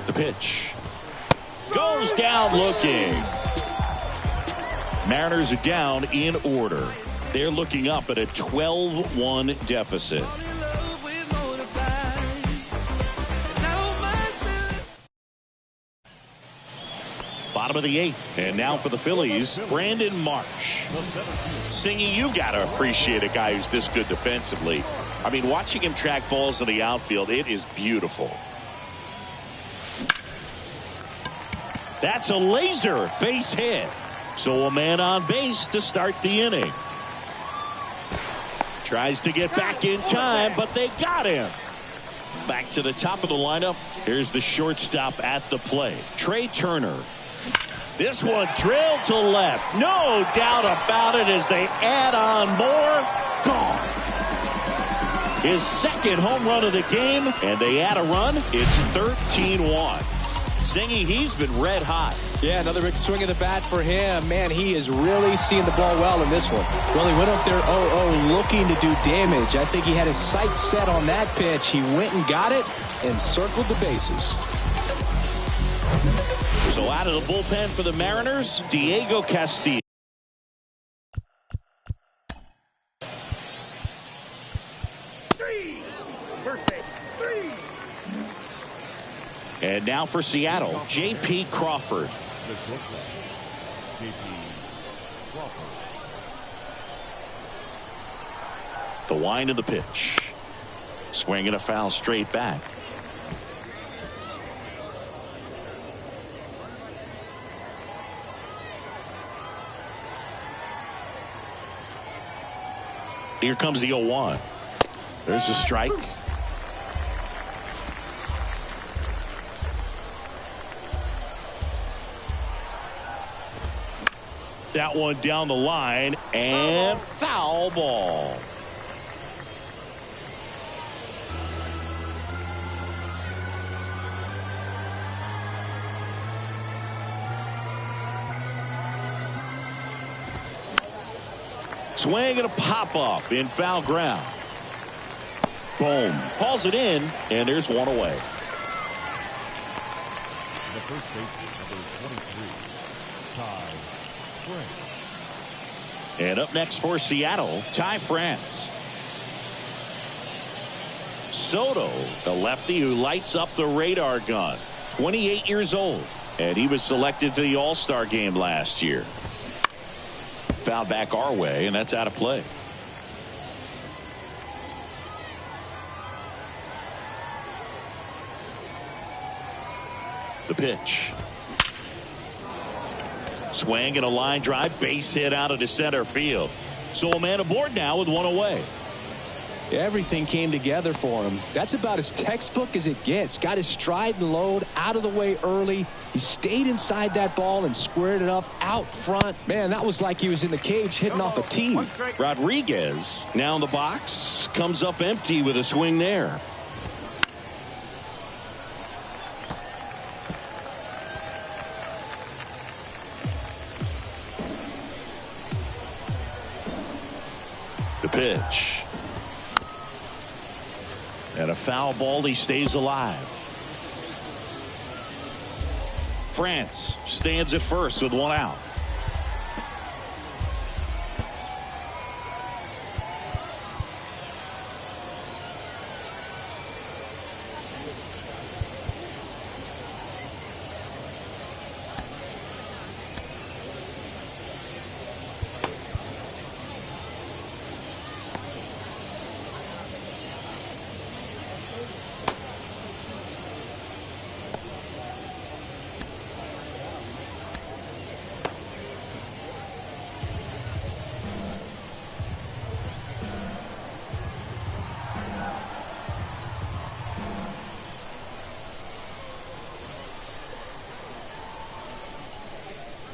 The pitch goes down looking. Mariners are down in order. They're looking up at a 12-1 deficit. Bottom of the 8th, and now for the Phillies, Brandon Marsh. Singy, you gotta appreciate a guy who's this good defensively. I mean, watching him track balls in the outfield, it is beautiful. That's a laser base hit. So a man on base to start the inning. Tries to get back in time, but they got him. Back to the top of the lineup. Here's the shortstop at the plate, Trey Turner. This one drilled to left. No doubt about it as they add on more. Gone. His second home run of the game, and they add a run. It's 13-1. Singy, he's been red hot. Yeah, another big swing of the bat for him. Man, he is really seeing the ball well in this one. Well, he went up there 0-0 looking to do damage. I think he had his sights set on that pitch. He went and got it and circled the bases. So out of the bullpen for the Mariners, Diego Castillo. And now for Seattle, J.P. Crawford. The wind of the pitch. Swing and a foul straight back. Here comes the 0-1. There's a strike. That one down the line, and foul ball. Swing and a pop-up in foul ground. Boom. Hauls it in, and there's one away. The first baseman, number 23, Ty France. And up next for Seattle, Ty France. Soto, the lefty who lights up the radar gun. 28 years old, and he was selected to the All-Star game last year. Foul back our way, and that's out of play. The pitch. Swing and a line drive, base hit out into center field. So a man aboard now with one away. Everything came together for him. That's about as textbook as it gets. Got his stride and load out of the way early. He stayed inside that ball and squared it up out front. Man, that was like he was in the cage hitting off a tee. Rodriguez now in the box. Comes up empty with a swing there. The pitch. And a foul ball. He stays alive. France stands at first with one out.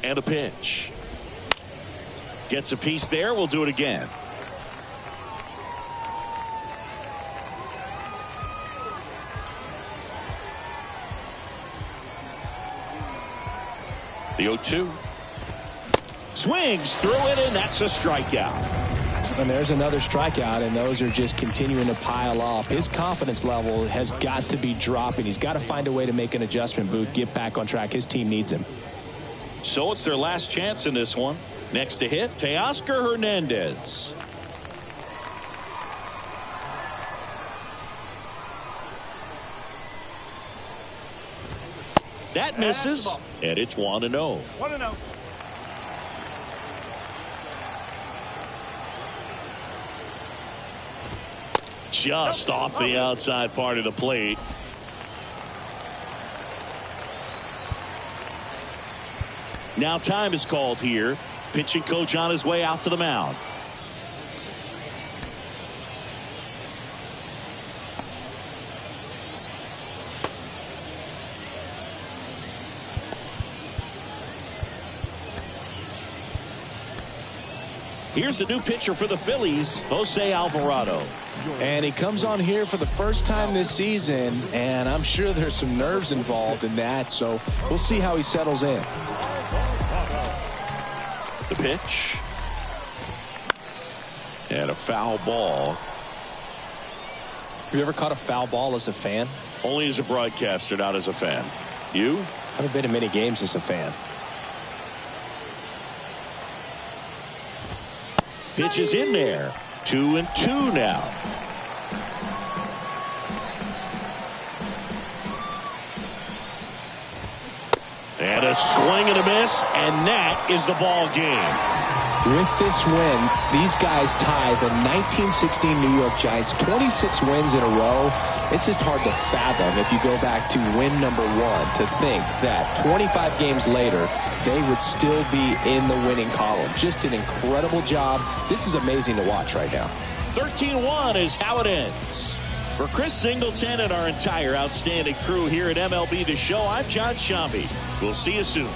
And a pitch. Gets a piece there. We'll do it again. The 0-2. Swings through it, and that's a strikeout. And there's another strikeout, and those are just continuing to pile up. His confidence level has got to be dropping. He's got to find a way to make an adjustment, Booth, get back on track. His team needs him. So it's their last chance in this one. Next to hit, Teoscar Hernandez. That misses, and it's 1-0. 1-0. Just off the outside part of the plate. Now time is called here. Pitching coach on his way out to the mound. Here's the new pitcher for the Phillies, Jose Alvarado. And he comes on here for the first time this season, and I'm sure there's some nerves involved in that, so we'll see how he settles in. The pitch. And a foul ball. Have you ever caught a foul ball as a fan? Only as a broadcaster, not as a fan. You? I haven't been to many games as a fan. Pitch is in there. 2-2 now. And a swing and a miss, and that is the ball game. With this win, these guys tie the 1916 New York Giants 26 wins in a row. It's just hard to fathom if you go back to win number 1 to think that 25 games later they would still be in the winning column. Just an incredible job. This is amazing to watch right now. 13-1 is how it ends. For Chris Singleton and our entire outstanding crew here at MLB The Show, I'm John Shambi. We'll see you soon.